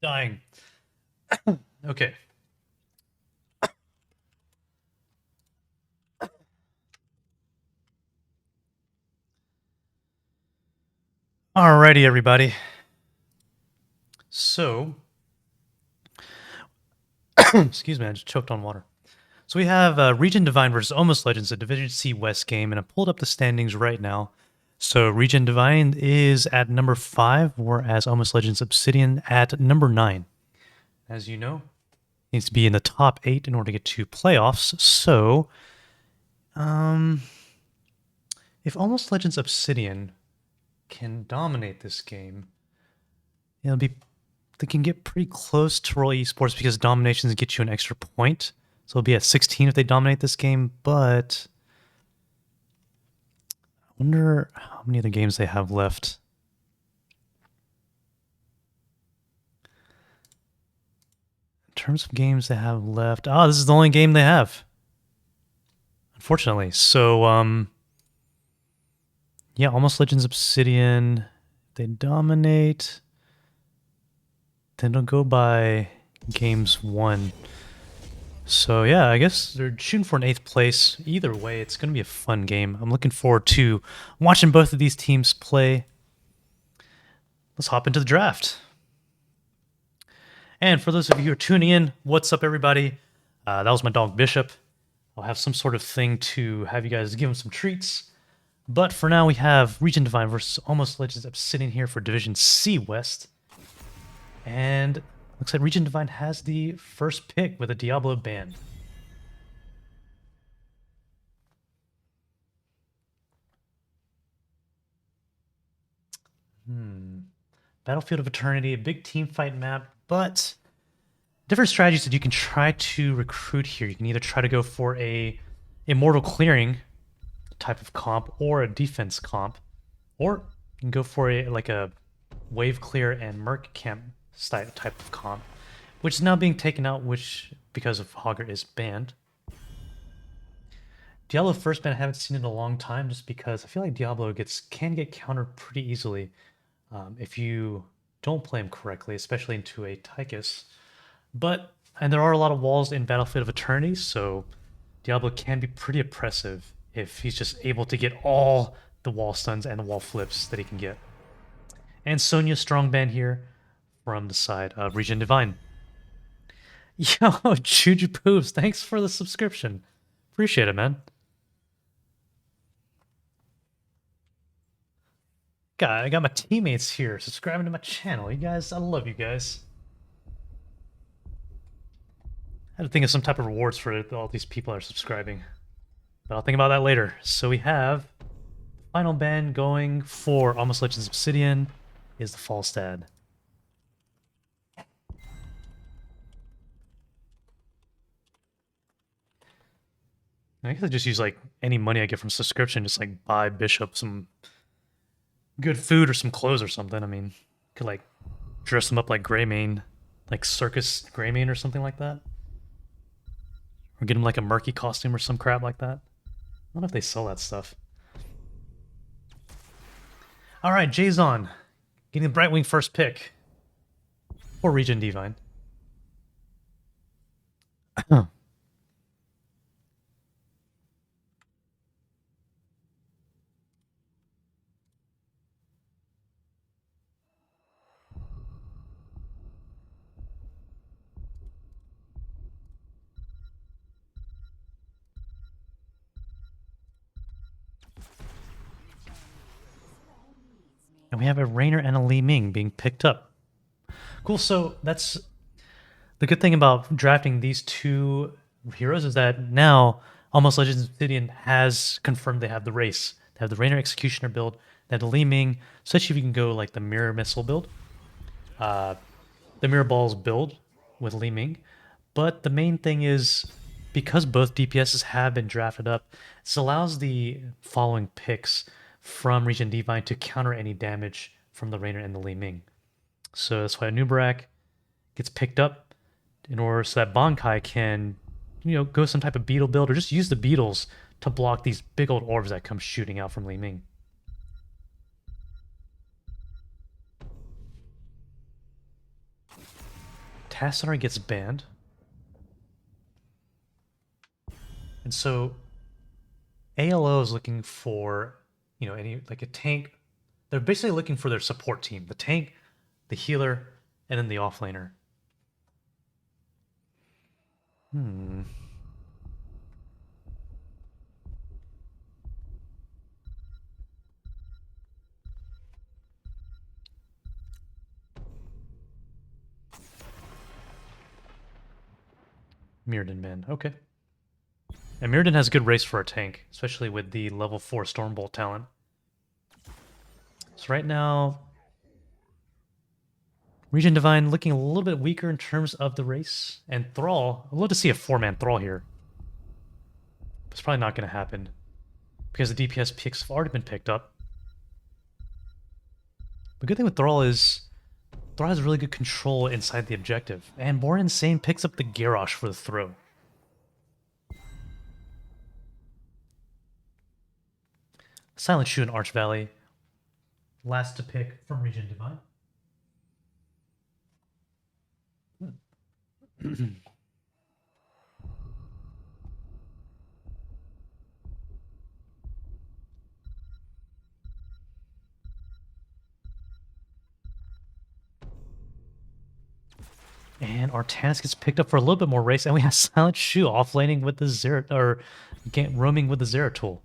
Dying. Okay. Alrighty, everybody. So, excuse me, I just choked on water. So we have Regen Divine versus Almost Legends, a Division C West game, and I pulled up the standings right now. So Regen Divine is at number 5, whereas Almost Legends Obsidian at number 9. As you know, needs to be in the top 8 in order to get to playoffs. So, if Almost Legends Obsidian can dominate this game, it'll be they can get pretty close to Roll Esports because dominations get you an extra point. So it'll be at 16 if they dominate this game, but I wonder how many other games they have left. In terms of games they have left, this is the only game they have. Unfortunately. So, yeah, Almost Legends Obsidian, they dominate. Then it'll go by games won. So yeah, I guess they're shooting for an 8th place. Either way, it's going to be a fun game. I'm looking forward to watching both of these teams play. Let's hop into the draft. And for those of you who are tuning in, what's up, everybody? That was my dog Bishop. I'll have some sort of thing to have you guys give him some treats. But for now, we have Regen Divine versus Almost Legends sitting here for Division C West. And looks like Regen Divine has the first pick with a Diablo ban. Battlefield of Eternity, a big team fight map, but different strategies that you can try to recruit here. You can either try to go for a immortal clearing type of comp or a defense comp, or you can go for a wave clear and merc camp type of comp, which is now being taken out, because of Hogger is banned. Diablo first ban I haven't seen in a long time, just because I feel like Diablo can get countered pretty easily if you don't play him correctly, especially into a Tychus. And there are a lot of walls in Battlefield of Eternity, so Diablo can be pretty oppressive if he's just able to get all the wall stuns and the wall flips that he can get. And Sonya strong ban here from the side of Regen Divine. Yo, Juju Poops, thanks for the subscription. Appreciate it, man. God, I got my teammates here subscribing to my channel. You guys, I love you guys. I had to think of some type of rewards for all these people that are subscribing. But I'll think about that later. So we have the final ban going for Almost Legends Obsidian is the Falstad. I guess I just use like any money I get from subscription, just like buy Bishop some good food or some clothes or something. I mean, could like dress them up like Greymane, like Circus Greymane or something like that. Or get him like a murky costume or some crap like that. I don't know if they sell that stuff. Alright, Jason. Getting the Brightwing first pick. For Regen Divine. And we have a Rainer and a Li Ming being picked up. Cool, so that's the good thing about drafting these two heroes is that now Almost Legends Obsidian has confirmed they have the race. They have the Rainer Executioner build, they have the Li Ming, especially if you can go like the Mirror Missile build, the Mirror Balls build with Li Ming. But the main thing is, because both DPSs have been drafted up, this allows the following picks from Regen Divine to counter any damage from the Rainer and the Li Ming. So that's why Nubarak gets picked up in order so that Bankai can, go some type of beetle build or just use the beetles to block these big old orbs that come shooting out from Li Ming. Tassadar gets banned. And so ALO is looking for, you know, any like a tank. They're basically looking for their support team, the tank, the healer, and then the offlaner. Mirrodin man, okay. And Mirrodin has good race for a tank, especially with the level 4 Stormbolt talent. So right now, Regen Divine looking a little bit weaker in terms of the race. And Thrall, I'd love to see a 4-man Thrall here. It's probably not going to happen because the DPS picks have already been picked up. The good thing with Thrall is Thrall has really good control inside the objective. And Born Insane picks up the Garrosh for the throw. Silent Shoe and Arch Valley. Last to pick from Regen Divine. And Artanis gets picked up for a little bit more race, and we have Silent Shoe offlaning with the Zera, or roaming with the Zeratul.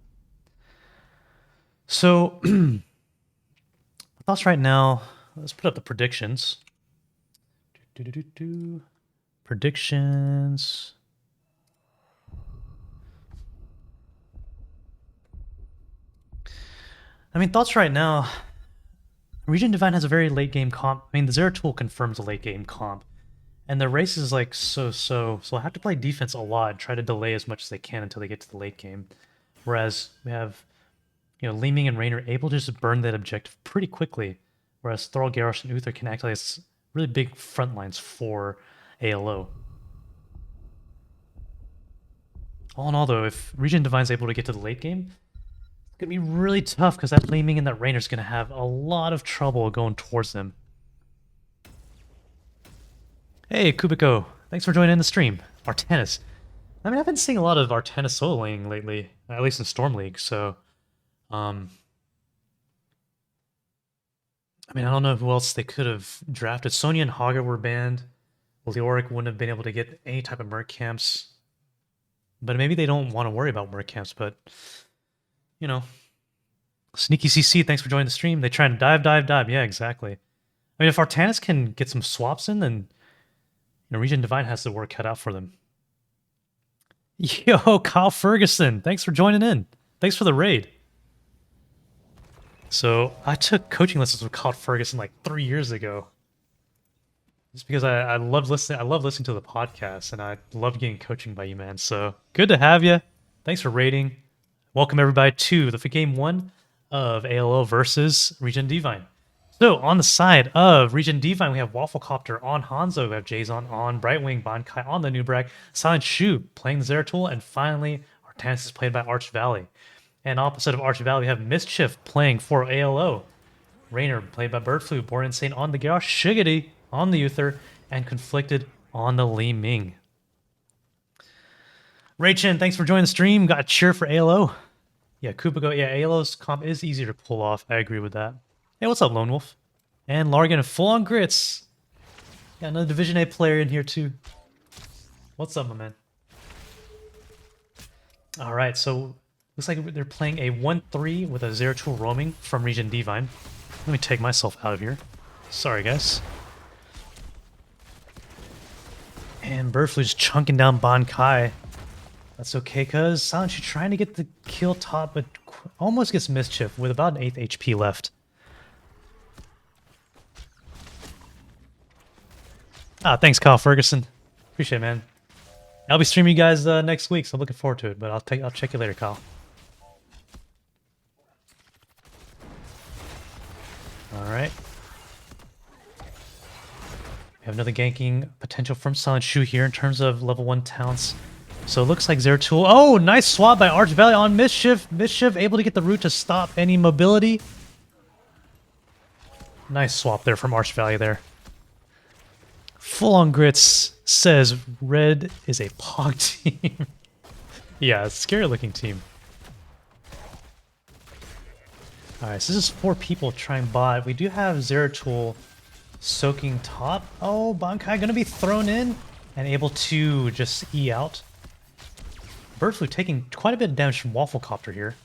So, thoughts right now. Let's put up the predictions. Predictions. I mean, thoughts right now. Regen Divine has a very late game comp. I mean, the Zeratul confirms a late game comp. And the race is like so I have to play defense a lot and try to delay as much as they can until they get to the late game. Whereas we have, you know, Li Ming and Raynor able to just burn that objective pretty quickly. Whereas Thrall, Garrosh, and Uther can act as really big front lines for ALO. All in all, though, if Regen Divine's able to get to the late game, it's going to be really tough because that Li Ming and that Raynor's going to have a lot of trouble going towards them. Hey, Kubiko. Thanks for joining in the stream. Artanis. I mean, I've been seeing a lot of Artanis solo laning lately, at least in Storm League, so... I mean, I don't know who else they could have drafted. Sonya and Haga were banned. Leoric wouldn't have been able to get any type of Merc camps. But maybe they don't want to worry about Merc camps, but... You know. Sneaky CC, thanks for joining the stream. They trying to dive. Yeah, exactly. I mean, if Artanis can get some swaps in, then... You know, Regen Divine has the work cut out for them. Yo, Kyle Ferguson, thanks for joining in. Thanks for the raid. So, I took coaching lessons with Kyle Ferguson like 3 years ago. Just because I love listening to the podcast, and I love getting coaching by you, man. So, good to have you. Thanks for raiding. Welcome everybody to the game 1 of ALO versus Regen Divine. So, on the side of Regen Divine, we have Wafflecopter on Hanzo, we have Jason on Brightwing, Bankai on the Nubrak, Silent Shoe playing the Zeratul, and finally, Artanis is played by Arch Valley. And opposite of Arch Valley, we have Mischief playing for ALO, Raynor played by Birdflu, Born Insane on the Garrosh, Shiggity on the Uther, and Conflicted on the Li Ming. Raychen, thanks for joining the stream. Got a cheer for ALO. Yeah, Kubiko, yeah, ALO's comp is easier to pull off. I agree with that. Hey, what's up, Lone Wolf? And Largan, full on grits. Got another Division A player in here, too. What's up, my man? Alright, so looks like they're playing a 1-3 with a Zeratul roaming from Regen Divine. Let me take myself out of here. Sorry, guys. And Birdflu's chunking down Bankai. That's okay, because Silent Shoe trying to get the kill top, but almost gets Mischief with about an 8th HP left. Thanks, Kyle Ferguson. Appreciate it, man. I'll be streaming you guys next week, so I'm looking forward to it. But I'll check you later, Kyle. All right. We have another ganking potential from Silent Shoe here in terms of level 1 talents. So it looks like Zeratul. Oh, nice swap by Arch Valley on Mischief. Mischief able to get the root to stop any mobility. Nice swap there from Arch Valley there. Full on Grits says red is a pog team. Yeah, scary looking team. Alright, so this is 4 people trying bot. We do have Zeratul soaking top. Oh, Bankai gonna be thrown in and able to just E out. Birdflu taking quite a bit of damage from Waffle Copter here.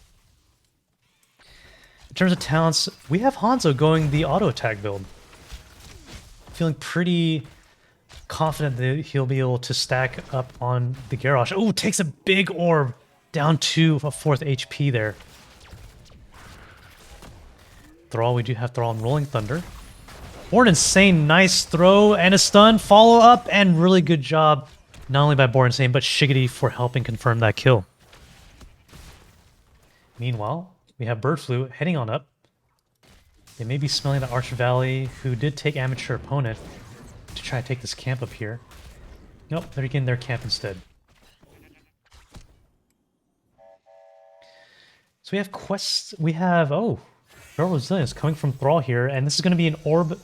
In terms of talents, we have Hanzo going the auto attack build. Feeling pretty confident that he'll be able to stack up on the Garrosh. Oh, takes a big orb down to a 4th HP there. Thrall, we do have Thrall and Rolling Thunder. Born Insane, nice throw and a stun, follow up, and really good job, not only by Born Insane, but Shiggity for helping confirm that kill. Meanwhile, we have Birdflu heading on up. They may be smelling the Arch Valley, who did take Amateur Opponent to try to take this camp up here. Nope, they're getting their camp instead. So we have quests, we have, oh, Feral Resilience coming from Thrall here, and this is going to be an orb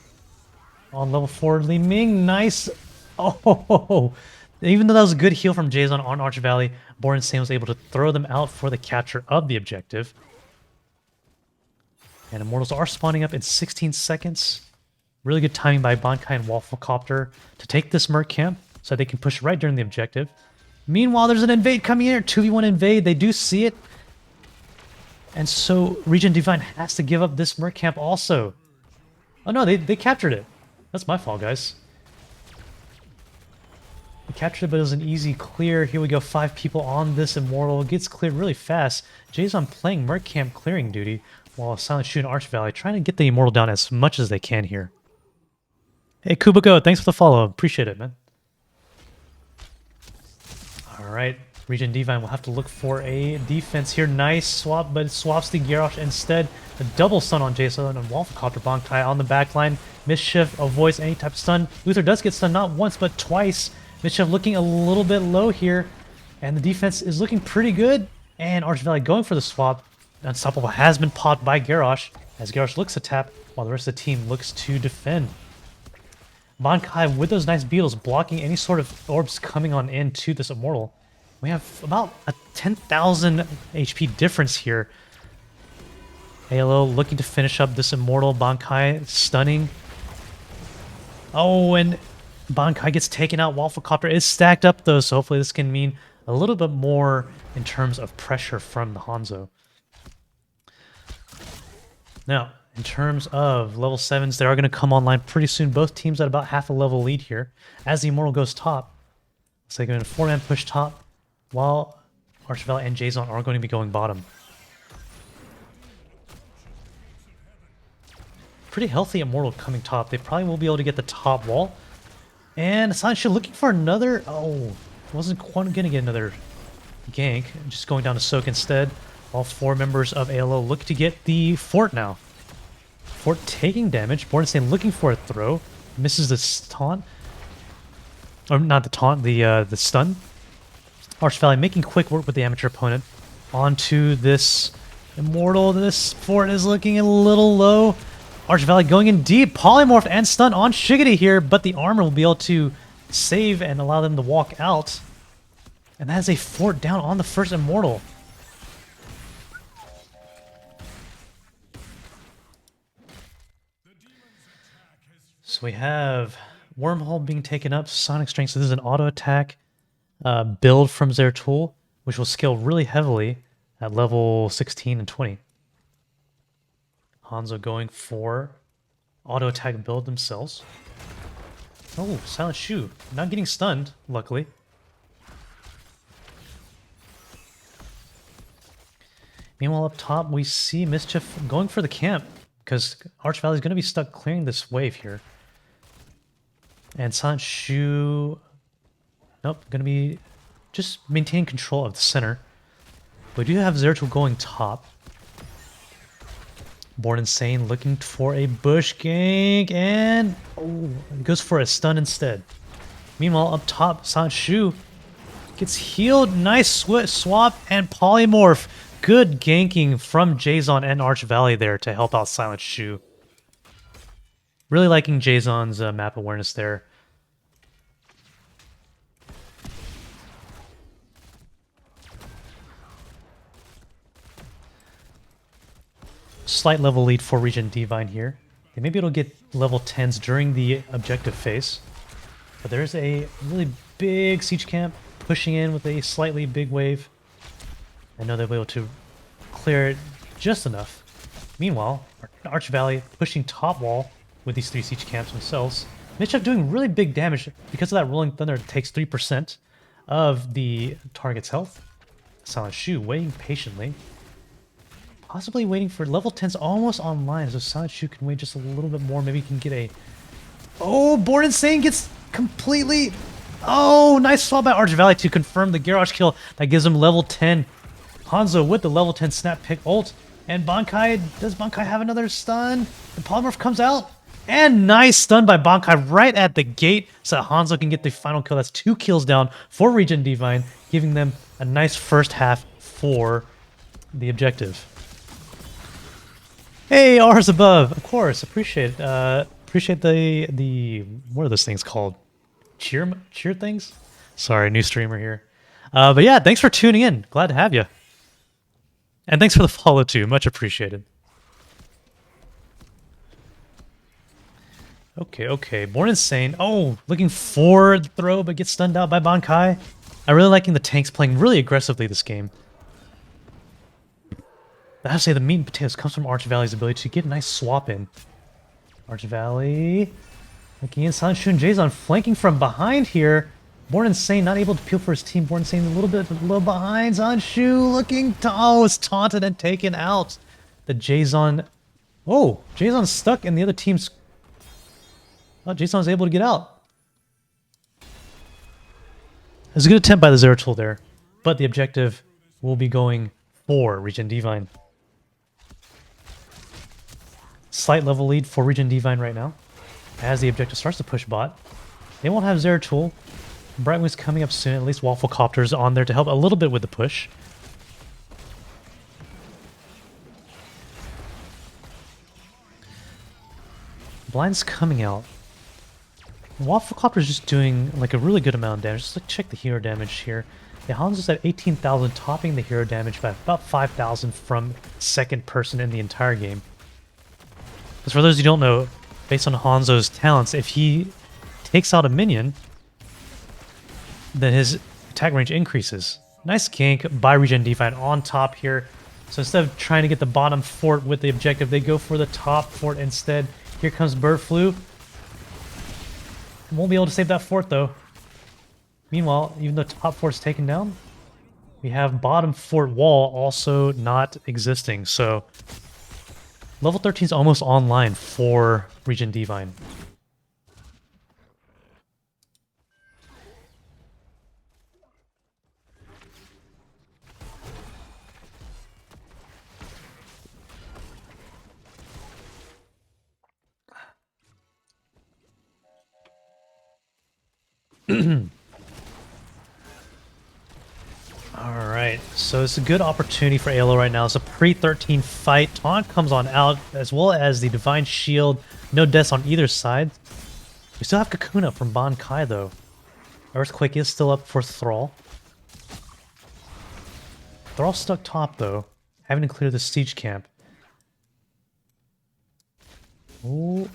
on level 4. Li Ming, nice. Oh, even though that was a good heal from Jason on Arch Valley, Born Insane was able to throw them out for the capture of the objective. And Immortals are spawning up in 16 seconds. Really good timing by Bankai and Waffle Copter to take this Merc camp so they can push right during the objective. Meanwhile, there's an invade coming in here. 2v1 invade. They do see it. And so Regen Divine has to give up this Merc camp also. Oh no, they captured it. That's my fault, guys. They captured it, but it was an easy clear. Here we go, 5 people on this Immortal. It gets cleared really fast. Jason playing Merc camp clearing duty while Silent Shoot and Arch Valley trying to get the Immortal down as much as they can here. Hey, Kubiko, thanks for the follow. Appreciate it, man. Alright, Regen Divine will have to look for a defense here. Nice swap, but it swaps the Garrosh instead. A double stun on Jason and Waffle Copter Bankai on the backline. Mischief avoids any type of stun. Luther does get stunned not once, but twice. Mischief looking a little bit low here. And the defense is looking pretty good. And Arch Valley going for the swap. Unstoppable has been popped by Garrosh, as Garrosh looks to tap, while the rest of the team looks to defend. Bankai with those nice beetles blocking any sort of orbs coming on into this Immortal. We have about a 10,000 HP difference here. ALO looking to finish up this Immortal. Bankai stunning. Oh, and Bankai gets taken out. Waffle Copter is stacked up though, so hopefully this can mean a little bit more in terms of pressure from the Hanzo. Now, in terms of level 7s, they are going to come online pretty soon. Both teams at about half a level lead here. As the Immortal goes top, so they're going to 4-man push top, while Arch Valley and Jason are going to be going bottom. Pretty healthy Immortal coming top. They probably will be able to get the top wall. And Sancho looking for another... Oh, wasn't quite going to get another gank. Just going down to Soak instead. All 4 members of ALO look to get the fort now. Fort taking damage. Born Insane looking for a throw. Misses the taunt. Or not the taunt, the stun. Arch Valley making quick work with the amateur opponent. Onto this Immortal. This fort is looking a little low. Arch Valley going in deep. Polymorph and stun on Shiggity here, but the armor will be able to save and allow them to walk out. And that is a fort down on the first Immortal. So we have Wormhole being taken up, Sonic Strength, so this is an auto attack build from Zeratul, which will scale really heavily at level 16 and 20. Hanzo going for auto attack build themselves. Oh, Silent Shoe, not getting stunned, luckily. Meanwhile, up top, we see Mischief going for the camp, because Arch Valley is going to be stuck clearing this wave here. And Silent Shoe... Nope, going to be just maintaining control of the center. We do have Zeratul going top. Born Insane looking for a bush gank, and... Oh, goes for a stun instead. Meanwhile, up top, Silent Shoe gets healed. Nice swap and polymorph. Good ganking from Jason and Arch Valley there to help out Silent Shoe. Really liking Jason's map awareness there. slight level lead for Regen Divine here. They may be able to get level 10s during the objective phase. But there's a really big siege camp pushing in with a slightly big wave. I know they'll be able to clear it just enough. Meanwhile, Arch Valley pushing top wall with these 3 siege camps themselves. Mischief doing really big damage because of that Rolling Thunder. It takes 3% of the target's health. Silent Shoe waiting patiently. Possibly waiting for level 10's almost online, so Silent Shoe can wait just a little bit more. Maybe he can get a... Oh, Born Insane gets completely... Oh, nice swap by Arch Valley to confirm the Garrosh kill. That gives him level 10. Hanzo with the level 10 snap pick ult. And Bankai, does Bankai have another stun? The Polymorph comes out. And nice stun by Bankai right at the gate so that Hanzo can get the final kill. That's 2 kills down for Regen Divine, giving them a nice first half for the objective. Hey, R's above, of course. Appreciate the what are those things called? Cheer things? Sorry, new streamer here. But yeah, thanks for tuning in. Glad to have you. And thanks for the follow too. Much appreciated. Okay. Born Insane. Oh, looking for the throw, but gets stunned out by Bankai. I'm really liking the tanks playing really aggressively this game. I have to say the meat and potatoes comes from Arch Valley's ability to get a nice swap in. Arch Valley looking in. Silent Shoe and Jason flanking from behind here. Born Insane not able to peel for his team. Born Insane a little bit low behind. Silent Shoe looking to... Oh, is taunted and taken out. The Jason... Oh, Jason's stuck in the other team's... Oh, Jason's able to get out. It was a good attempt by the Zeratul there. But the objective will be going for Regen Divine. Slight level lead for Regen Divine right now. As the objective starts to push bot. They won't have Zeratul. Brightwing's coming up soon. At least Waffle Copter's on there to help a little bit with the push. Blind's coming out. Waffle Copter's just doing like a really good amount of damage. Just like check the hero damage here. The Hanzo's at 18,000, topping the hero damage by about 5,000 from second person in the entire game. Because for those who don't know, based on Hanzo's talents, if he takes out a minion, then his attack range increases. Nice gank by Regen Divine on top here. So instead of trying to get the bottom fort with the objective, they go for the top fort instead. Here comes Bird Flu. Won't be able to save that fort though. Meanwhile, even though top fort's taken down, we have bottom fort wall also not existing. So level 13 is almost online for Regen Divine. Alright, so it's a good opportunity for ALO right now. It's a pre-13 fight. Taunt comes on out, as well as the Divine Shield. No deaths on either side. We still have Cocoon up from Bankai, though. Earthquake is still up for Thrall. Thrall stuck top, though. Having to clear the siege camp. Ooh.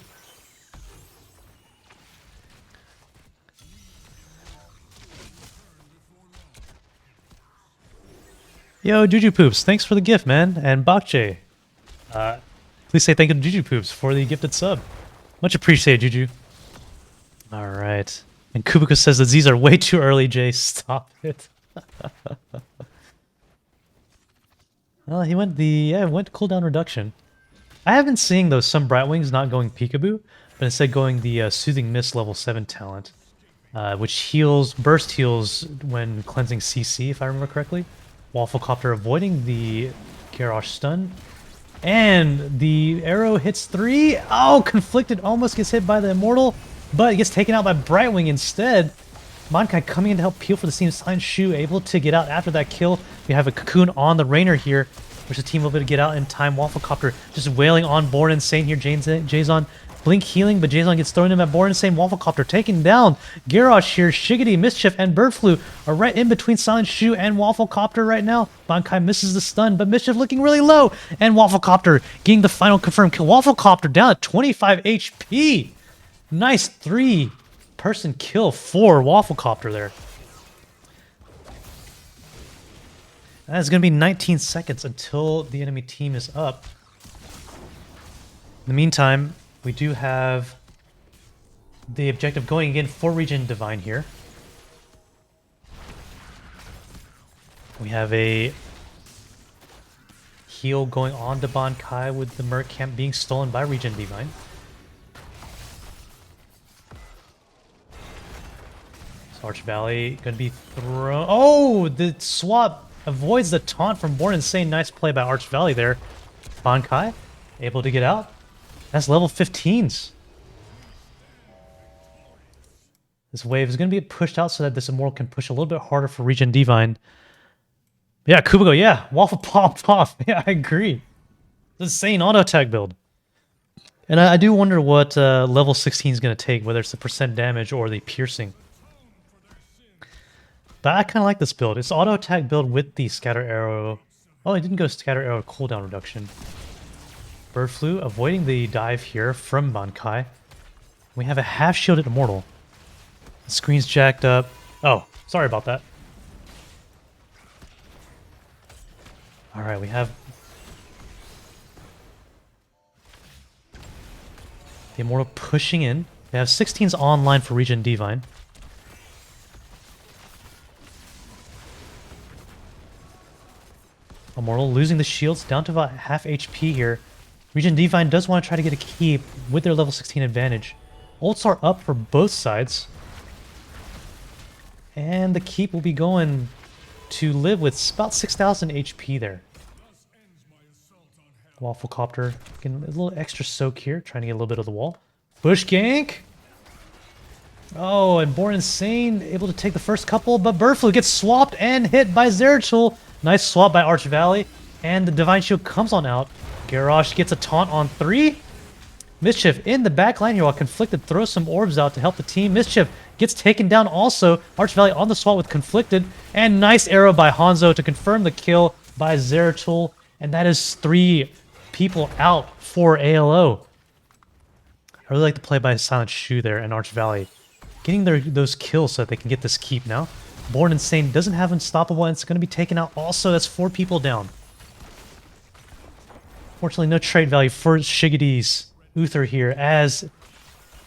Yo, Juju Poops, thanks for the gift, man. And Bakche, please say thank you to Juju Poops for the gifted sub. Much appreciated, Juju. Alright. And Kubiko says that these are way too early, Jay. Stop it. Well, he went went cooldown reduction. I have been seeing those some Brightwings not going Peekaboo, but instead going the Soothing Mist level 7 talent, which heals, burst heals when cleansing CC, if I remember correctly. Waffle Copter avoiding the Garrosh stun. And the arrow hits 3. Oh, Conflicted almost gets hit by the Immortal, but it gets taken out by Brightwing instead. Bankai coming in to help peel for the team. Silent Shoe able to get out after that kill. We have a Cocoon on the Rainer here. which the team will be able to get out in time. Wafflecopter just wailing on Born Insane here. Jason blink healing, but Jason gets thrown in at Born Insane. Wafflecopter taking down Garrosh here. Shiggity, Mischief, and Bird Flu are right in between Silent Shoe and Wafflecopter right now. Bankai misses the stun, but Mischief looking really low, and Wafflecopter getting the final confirmed kill. Wafflecopter down at 25 HP. Nice 3-person kill for Wafflecopter there. That's going to be 19 seconds until the enemy team is up. In the meantime, we do have the objective going again for Regen Divine here. We have a heal going on to Bankai with the Merc Camp being stolen by Regen Divine. So Arch Valley going to be thrown. Oh, the swap avoids the taunt from Born Insane. Nice play by Arch Valley there. Bankai able to get out. That's level 15s. This wave is going to be pushed out so that this Immortal can push a little bit harder for Regen Divine. Yeah, Kubigo, yeah. Waffle popped off. Yeah, I agree. It's insane auto attack build. And I do wonder what level 16 is going to take, whether it's the percent damage or the piercing. But I kind of like this build. It's auto attack build with the scatter arrow. Oh, it didn't go scatter arrow cooldown reduction. Bird Flu avoiding the dive here from Bankai. We have a half shielded Immortal. The screen's jacked up. Oh, sorry about that. Alright, we have the Immortal pushing in. They have 16s online for Regen Divine. Immortal losing the shields down to about half HP here. Regen Divine does want to try to get a keep with their level 16 advantage. Ults are up for both sides. And the keep will be going to live with about 6,000 HP there. Wafflecopter getting a little extra soak here, trying to get a little bit of the wall. Bush gank! Oh, and Born Insane able to take the first couple, but Bird Flu gets swapped and hit by Zeratul. Nice swap by Arch Valley, and the Divine Shield comes on out. Garrosh gets a taunt on 3. Mischief in the back line here while Conflicted throws some orbs out to help the team. Mischief gets taken down also. Arch Valley on the swap with Conflicted, and nice arrow by Hanzo to confirm the kill by Zeratul, and that is 3 people out for ALO. I really like the play by Silent Shoe there and Arch Valley. Getting those kills so that they can get this keep now. Born Insane doesn't have Unstoppable, and it's going to be taken out also. That's 4 people down. Fortunately, no trade value for Shiggity's Uther here as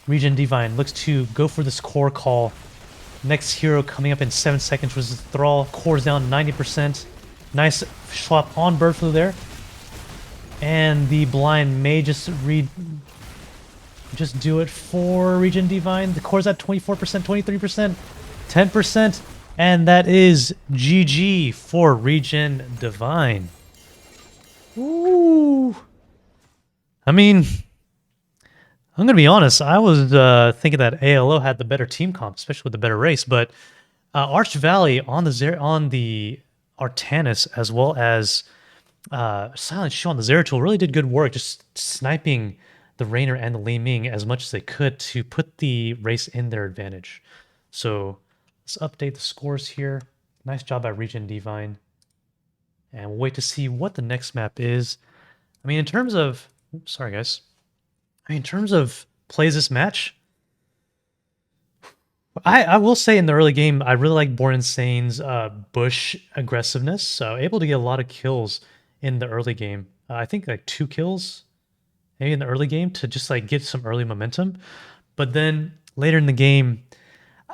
Regen Divine looks to go for this core call. Next hero coming up in 7 seconds was the Thrall. Core's down 90%. Nice swap on Bird Flu there. And the blind may just do it for Regen Divine. The core's at 24%, 23%, 10%. And that is GG for Regen Divine. Ooh. I mean, I'm going to be honest. I was thinking that ALO had the better team comp, especially with the better race. But Arch Valley on the Artanis, as well as Silent Shoe on the Zeratul, really did good work just sniping the Raynor and the Li Ming as much as they could to put the race in their advantage. So let's update the scores here. Nice job by Regen Divine. And we'll wait to see what the next map is. I mean, in terms of... Oops, sorry, guys. I mean, in terms of plays this match, I will say in the early game, I really like Born Insane's bush aggressiveness. So able to get a lot of kills in the early game. I think like 2 kills maybe in the early game to just like get some early momentum. But then later in the game,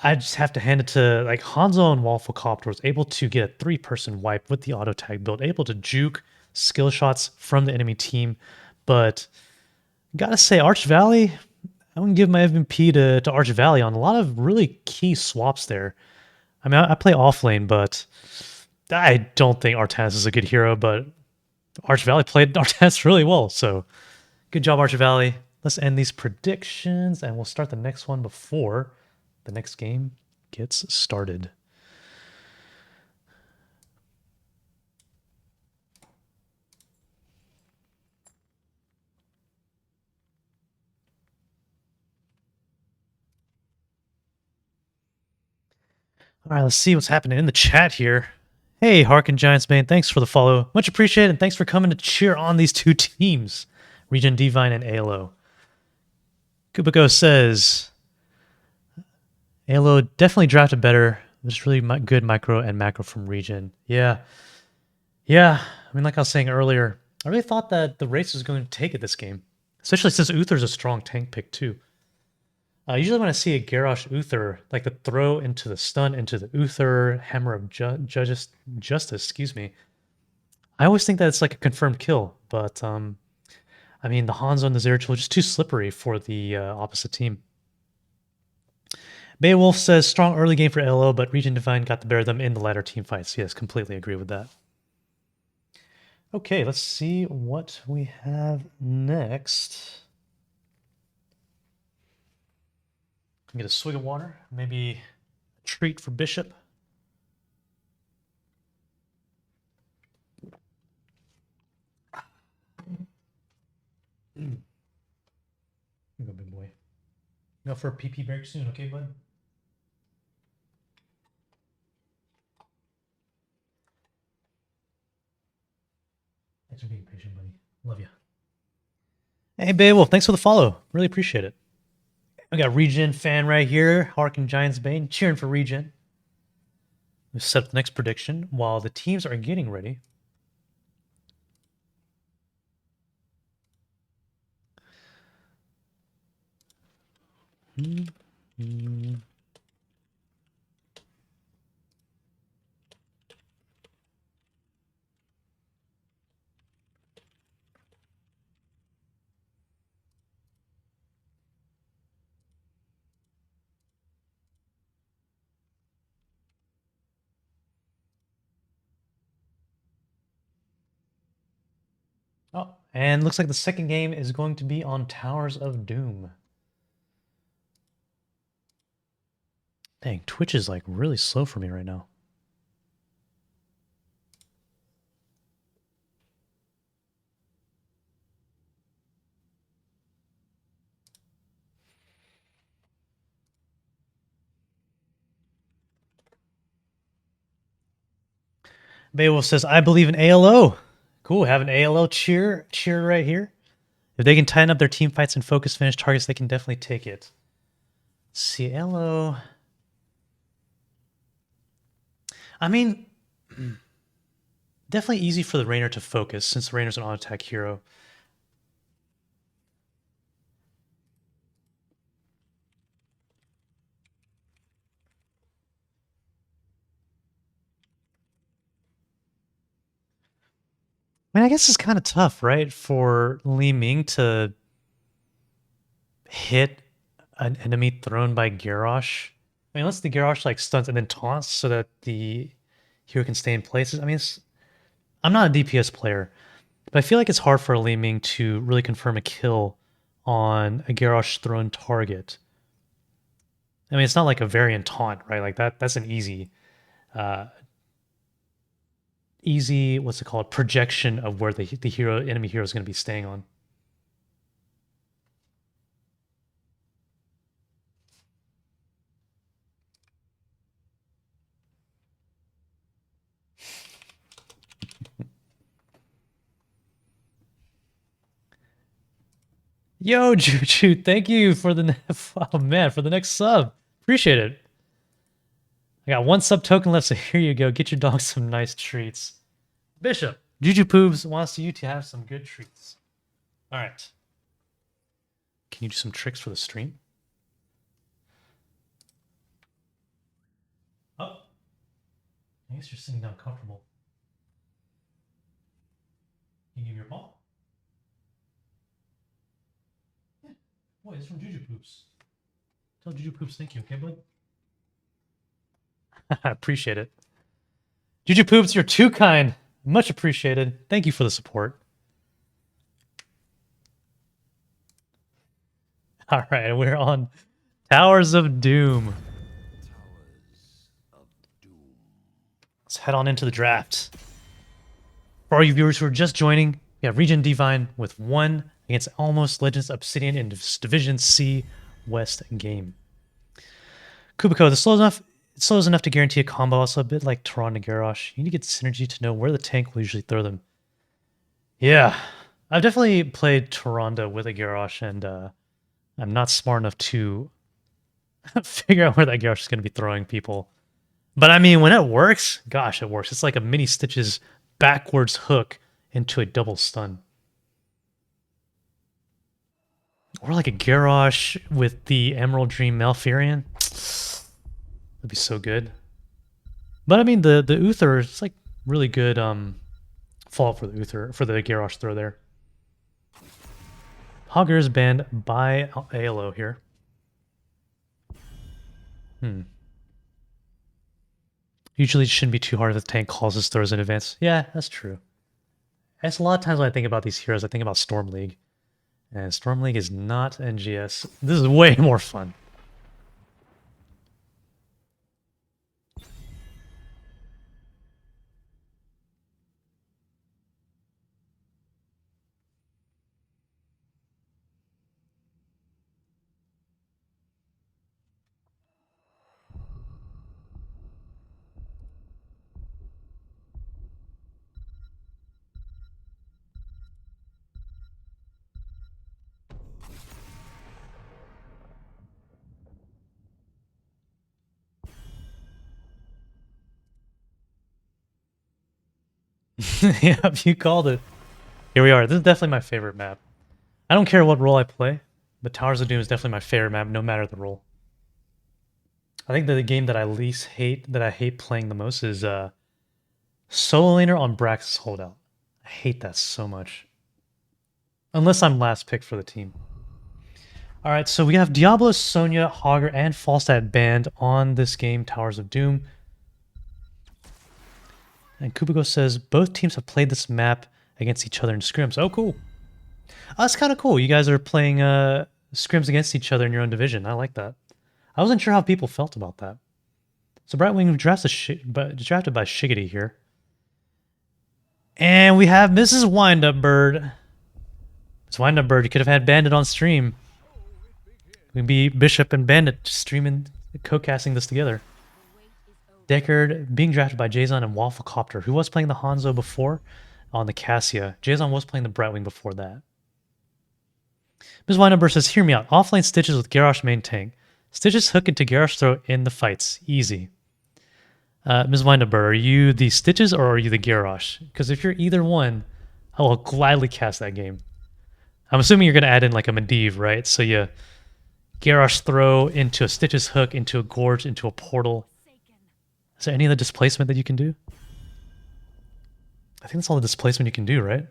I just have to hand it to like Hanzo and Wafflecopter was able to get a 3-person wipe with the auto tag build, able to juke skill shots from the enemy team. But gotta say, Arch Valley, I'm gonna give my MVP to Arch Valley on a lot of really key swaps there. I mean, I play offlane, but I don't think Artanis is a good hero, but Arch Valley played Artanis really well, so good job, Arch Valley. Let's end these predictions, and we'll start the next one before the next game gets started. All right, let's see what's happening in the chat here. Hey, Harkin Giants Bane, thanks for the follow. Much appreciated, and thanks for coming to cheer on these two teams, Regen Divine and ALO. Kubiko says, ALO definitely drafted better. There's really good micro and macro from Regen. Yeah. I mean, like I was saying earlier, I really thought that the race was going to take it this game, especially since Uther's a strong tank pick too. Usually when I see a Garrosh Uther, like the throw into the stun into the Uther, Hammer of Justice, excuse me, I always think that it's like a confirmed kill. But I mean, the Hanzo and the Zeratul are just too slippery for the opposite team. Beowulf says, strong early game for LO, but Regen Divine got the better of them in the latter team fights. Yes, completely agree with that. Okay, let's see what we have next. Get a swig of water, maybe a treat for Bishop. Go, big boy. Go for a PP break soon, okay, bud? Thanks for being patient, buddy. Love you. Hey, Beowulf, thanks for the follow. Really appreciate it. I got Regen fan right here, Harkin Giants Bane, cheering for Regen. Let's set up the next prediction while the teams are getting ready. Oh, and looks like the second game is going to be on Towers of Doom. Dang, Twitch is like really slow for me right now. Beowulf says, I believe in ALO. Cool, have an ALO cheer right here. If they can tighten up their team fights and focus finish targets, they can definitely take it. Let's see, ALO. I mean, definitely easy for the Rainer to focus since the Rainer's an auto-attack hero. I mean, I guess it's kind of tough, right, for Li Ming to hit an enemy thrown by Garrosh. I mean, unless the Garrosh like stunts and then taunts so that the hero can stay in places. I mean, I'm not a DPS player, but I feel like it's hard for Li Ming to really confirm a kill on a Garrosh thrown target. I mean, it's not like a variant taunt, right? Like that's an easy what's it called, projection of where the enemy hero is going to be staying on. Yo, Juju, thank you for the for the next sub. Appreciate it. I got one sub token left, so here you go. Get your dog some nice treats. Bishop, Juju Poobs wants you to have some good treats. All right. Can you do some tricks for the stream? Oh. I guess you're sitting down comfortable. Can you give me your ball? Yeah. Boy, this is from Juju Poops. Tell Juju Poops thank you, okay, bud? I appreciate it. Juju Poops, you're too kind. Much appreciated. Thank you for the support. All right, we're on Towers of Doom. Let's head on into the draft. For all you viewers who are just joining, we have Regen Divine with 1 against Almost Legends Obsidian in Division C West game. Kubiko, the slow enough It's slow enough to guarantee a combo, also a bit like Tron and Garrosh. You need to get synergy to know where the tank will usually throw them. Yeah, I've definitely played Tyrande with a Garrosh, and I'm not smart enough to figure out where that Garrosh is going to be throwing people. But I mean, when it works, gosh, it works. It's like a mini Stitches backwards hook into a double stun. Or like a Garrosh with the Emerald Dream Malfurion. That'd be so good. But I mean, the Uther is like really good fault for the Uther, for the Garrosh throw there. Hogger is banned by ALO here. Usually it shouldn't be too hard if the tank calls his throws in advance. Yeah, that's true. That's a lot of times when I think about these heroes, I think about Storm League. And Storm League is not NGS. This is way more fun. Yeah, you called it. Here we are. This is definitely my favorite map. I don't care what role I play, but Towers of Doom is definitely my favorite map, no matter the role. I think that the game that I least hate, that I hate playing the most, is Solo Laner on Brax's Holdout. I hate that so much. Unless I'm last pick for the team. Alright, so we have Diablo, Sonya, Hogger, and Falstad banned on this game, Towers of Doom. And Kubigo says both teams have played this map against each other in scrims. Oh, cool. Oh, that's kind of cool. You guys are playing scrims against each other in your own division. I like that. I wasn't sure how people felt about that. So Brightwing drafted by Shiggity here. And we have Mrs. Windup Bird. Miss Windup Bird, you could have had Bandit on stream. We can be Bishop and Bandit streaming, co-casting this together. Deckard being drafted by Jason and Wafflecopter, who was playing the Hanzo before on the Cassia. Jason was playing the Brightwing before that. Ms. Windup says, hear me out. Offlane Stitches with Garrosh main tank. Stitches hook into Garrosh throw in the fights. Easy. Ms. Windup, are you the Stitches or are you the Garrosh? Because if you're either one, I will gladly cast that game. I'm assuming you're going to add in like a Medivh, right? So you Garrosh throw into a Stitches hook, into a Gorge, into a portal. Is there any other displacement that you can do? I think that's all the displacement you can do, right?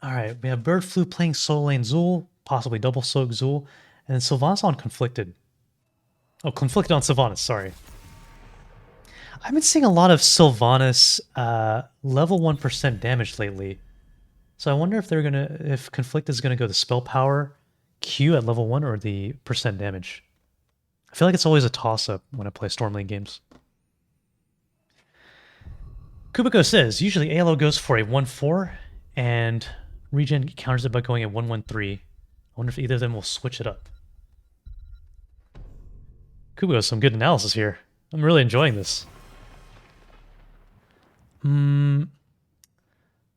Alright, we have Bird Flu playing Soul Lane Zul, possibly Double Soak Zul, and then Sylvanas on Conflicted. Oh, Conflicted on Sylvanas, sorry. I've been seeing a lot of Sylvanas level 1% damage lately. So I wonder if if Conflict is gonna go the spell power Q at level 1 or the percent damage. I feel like it's always a toss-up when I play Storm League games. Kubiko says, usually ALO goes for a 1-4, and Regen counters it by going a 1-1-3. I wonder if either of them will switch it up. Kubiko has some good analysis here. I'm really enjoying this.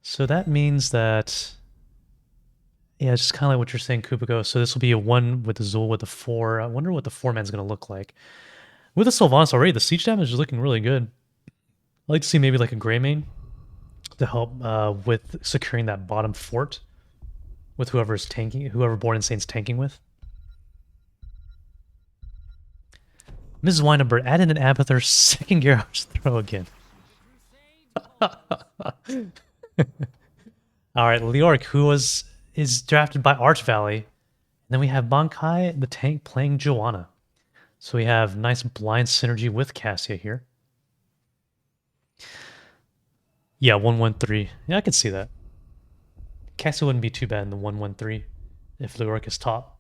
So that means that... Yeah, it's just kind of like what you're saying, Kubiko. So this will be a 1 with the Zul with the 4. I wonder what the 4-man's going to look like. With the Sylvanas already, the siege damage is looking really good. I'd like to see maybe like a Greymane to help with securing that bottom fort with whoever's tanking, whoever Born Insane's tanking with. Mrs. Winebird, add in an Abathur second Garrosh throw again. Alright, Leoric, who is drafted by Arch Valley. And then we have Bankai, the tank, playing Joanna. So we have nice blind synergy with Cassia here. Yeah, 1-1-3. Yeah, I can see that. Cassia wouldn't be too bad in the 1-1-3 if Leoric is top.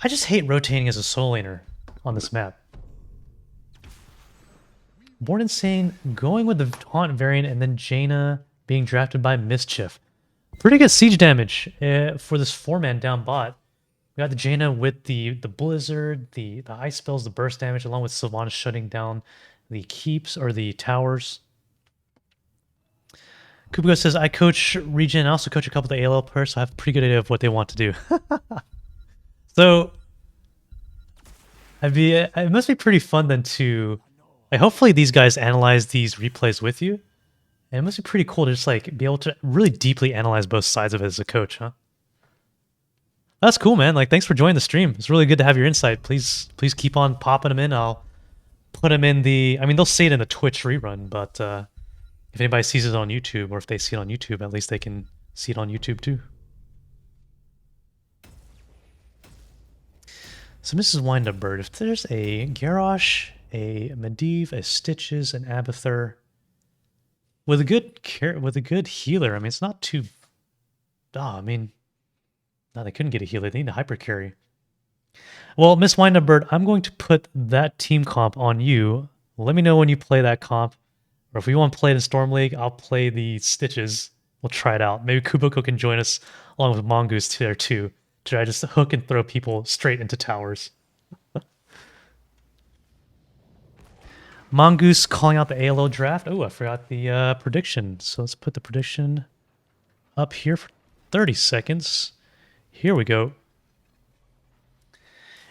I just hate rotating as a soul laner on this map. Born Insane going with the Taunt variant and then Jaina being drafted by Mischief. Pretty good siege damage for this 4-man down bot. We got the Jaina with the blizzard, the ice spells, the burst damage, along with Sylvanas shutting down the keeps or the towers. Kubigo says, I coach Regen. I also coach a couple of the ALL players, so I have a pretty good idea of what they want to do. So it must be pretty fun then to, like, hopefully these guys analyze these replays with you. And it must be pretty cool to just like be able to really deeply analyze both sides of it as a coach, huh? That's cool, man. Like, thanks for joining the stream. It's really good to have your insight. Please keep on popping them in. I'll put them in the. I mean, they'll see it in the Twitch rerun, but if anybody sees it on YouTube, or if they see it on YouTube, at least they can see it on YouTube too. So Mrs. Windup-Bird, if there's a Garrosh, a Medivh, a Stitches, an Abathur, with a good healer, I mean, it's not too. I mean, no, they couldn't get a healer. They need a hyper carry. Well, Miss Windup-Bird, I'm going to put that team comp on you. Let me know when you play that comp. Or if we want to play it in Storm League, I'll play the Stitches. We'll try it out. Maybe Kuboko can join us along with Mongoose there too. Try just hook and throw people straight into towers. Mongoose calling out the ALO draft. Oh, I forgot the prediction. So let's put the prediction up here for 30 seconds. Here we go.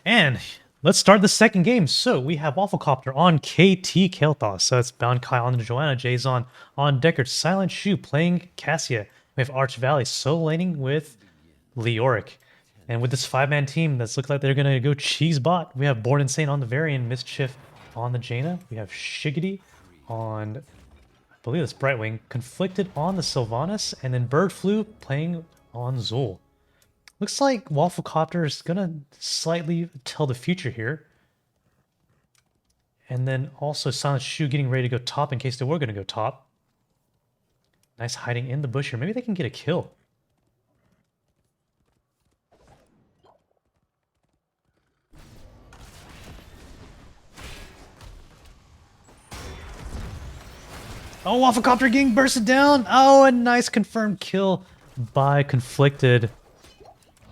And let's start the second game. So we have Wafflecopter on KT Kael'thas. So it's Bound Kai on Joanna, Jason on Deckard, Silent Shoe playing Cassia. We have Arch Valley solo laning with Leoric. And with this 5-man team, that's looks like they're going to go cheese bot. We have Born Insane on the Varian, Mischief on the Jaina. We have Shiggity on, I believe it's Brightwing, Conflicted on the Sylvanas, and then Bird Flu playing on Zul. Looks like Wafflecopter is going to slightly tell the future here. And then also Silent Shoe getting ready to go top in case they were going to go top. Nice hiding in the bush here. Maybe they can get a kill. Oh, Wafflecopter getting bursted down. Oh, a nice confirmed kill by Conflicted.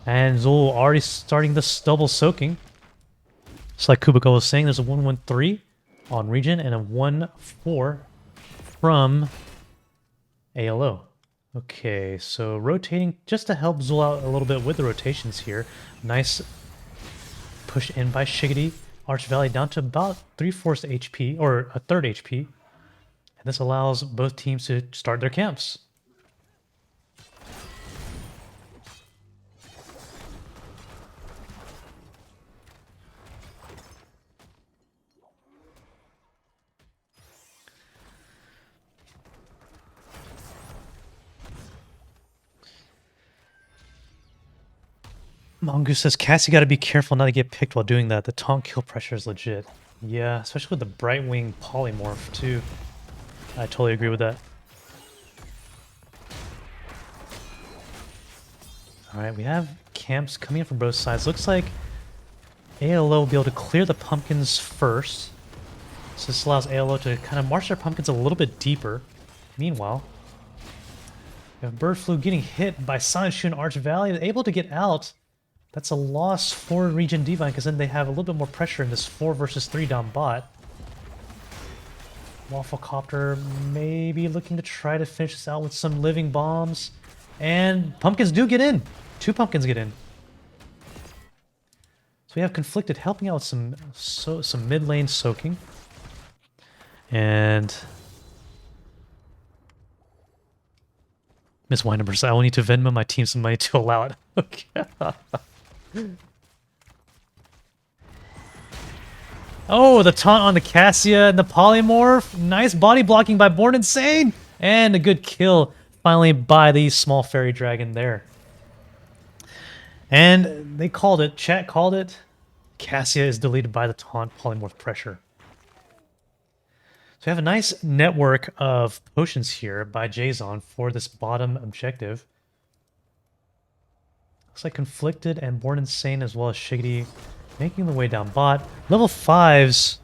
And Zul already starting this double soaking. Just like Kubiko was saying, there's a 1-1-3 on Regen and a 1-4 from ALO. Okay, so rotating just to help Zul out a little bit with the rotations here. Nice push in by Shiggity. Arch Valley down to about 3/4 HP, or a third HP. And this allows both teams to start their camps. Mongoose says, Cassie got to be careful not to get picked while doing that. The taunt kill pressure is legit. Yeah, especially with the Brightwing polymorph too. I totally agree with that. Alright, we have camps coming in from both sides. Looks like ALO will be able to clear the pumpkins first. So this allows ALO to kind of march their pumpkins a little bit deeper. Meanwhile, we have Bird Flu getting hit by Silent Shoe and Arch Valley. They're able to get out. That's a loss for Regen Divine because then they have a little bit more pressure in this 4 versus 3 down bot. Wafflecopter maybe looking to try to finish this out with some living bombs. And pumpkins do get in. 2 pumpkins get in. So we have Conflicted helping out with some mid lane soaking. And Miss Windup says, I will need to Venmo my team some money to allow it. Okay. Oh, the taunt on the Cassia and the polymorph. Nice body blocking by Born Insane. And a good kill finally by the small fairy dragon there. And they called it. Chat called it. Cassia is deleted by the taunt polymorph pressure. So we have a nice network of potions here by Jason for this bottom objective. Looks like Conflicted and Born Insane as well as Shiggity making the way down bot. Level 5s.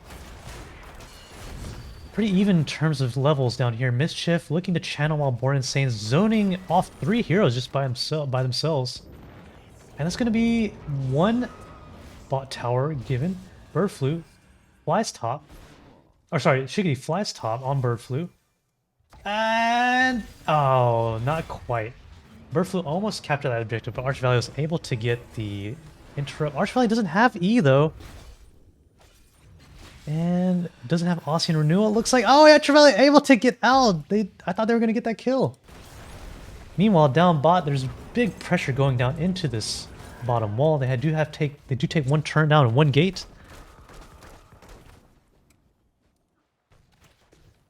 Pretty even in terms of levels down here. Mischief looking to channel while Born Insane zoning off 3 heroes just by themselves. And that's going to be one bot tower given. Bird flu flies top. Or sorry, Shiggity flies top on bird flu. And oh, not quite. Bird flu almost captured that objective, but Arch Valley was able to get the interrupt. Arch Valley doesn't have E though. And doesn't have Ossian Renewal. It looks like, oh, Arch Valley able to get out. I thought they were gonna get that kill. Meanwhile, down bot, there's big pressure going down into this bottom wall. They do take one turn down and one gate.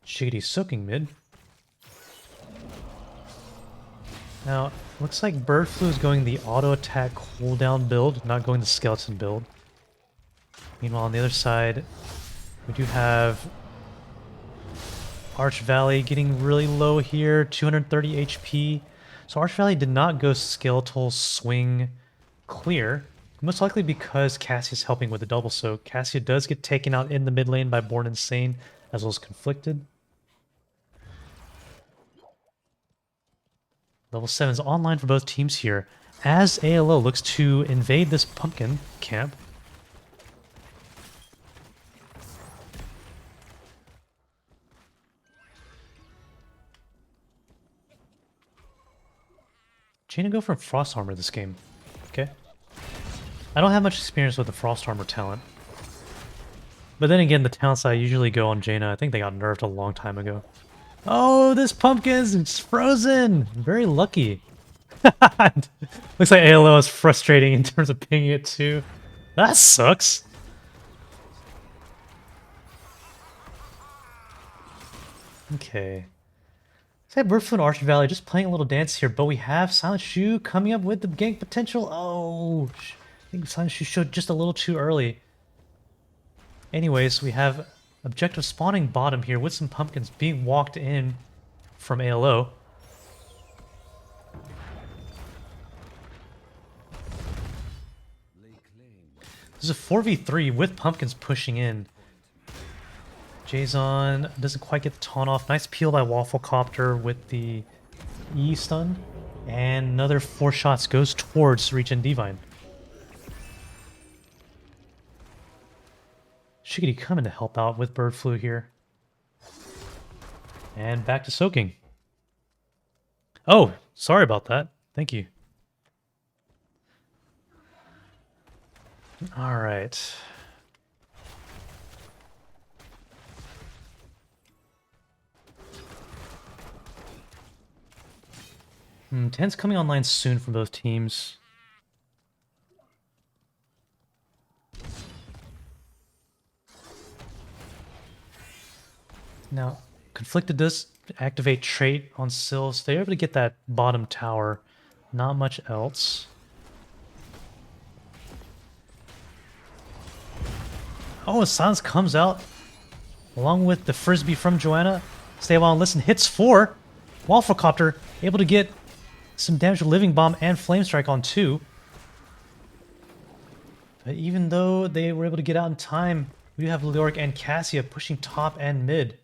Shiggity soaking mid. Now, looks like Bird Flu is going the auto attack cooldown build, not going the skeleton build. Meanwhile, on the other side, we do have Arch Valley getting really low here, 230 HP. So Arch Valley did not go skeletal swing clear, most likely because Cassia's helping with the double soak. Cassia does get taken out in the mid lane by Born Insane, as well as Conflicted. Level 7 is online for both teams here, as ALO looks to invade this pumpkin camp. Jaina go from Frost Armor this game. Okay. I don't have much experience with the Frost Armor talent. But then again, the talents I usually go on Jaina, I think they got nerfed a long time ago. Oh, this pumpkin's frozen! Very lucky. Looks like ALO is frustrating in terms of pinging it too. That sucks. Okay. Say Bird and Arch Valley just playing a little dance here, but we have Silent Shoe coming up with the gank potential. Oh, I think Silent Shoe showed just a little too early. Anyways, we have objective spawning bottom here with some pumpkins being walked in from ALO. This is a 4v3 with pumpkins pushing in. Jason doesn't quite get the taunt off. Nice peel by Wafflecopter with the E stun. And another 4 shots goes towards Regen Divine. Shiggity coming to help out with Bird Flu here. And back to soaking. Oh, sorry about that. Thank you. All right. Ten's coming online soon for both teams. Now, Conflicted does activate trait on Syl, so they're able to get that bottom tower. Not much else. Oh, Silence comes out along with the Frisbee from Joanna. Stay a while and listen. Hits 4. Wafflecopter able to get some damage with Living Bomb and Flame Strike on 2. But even though they were able to get out in time, we do have Leoric and Cassia pushing top and mid.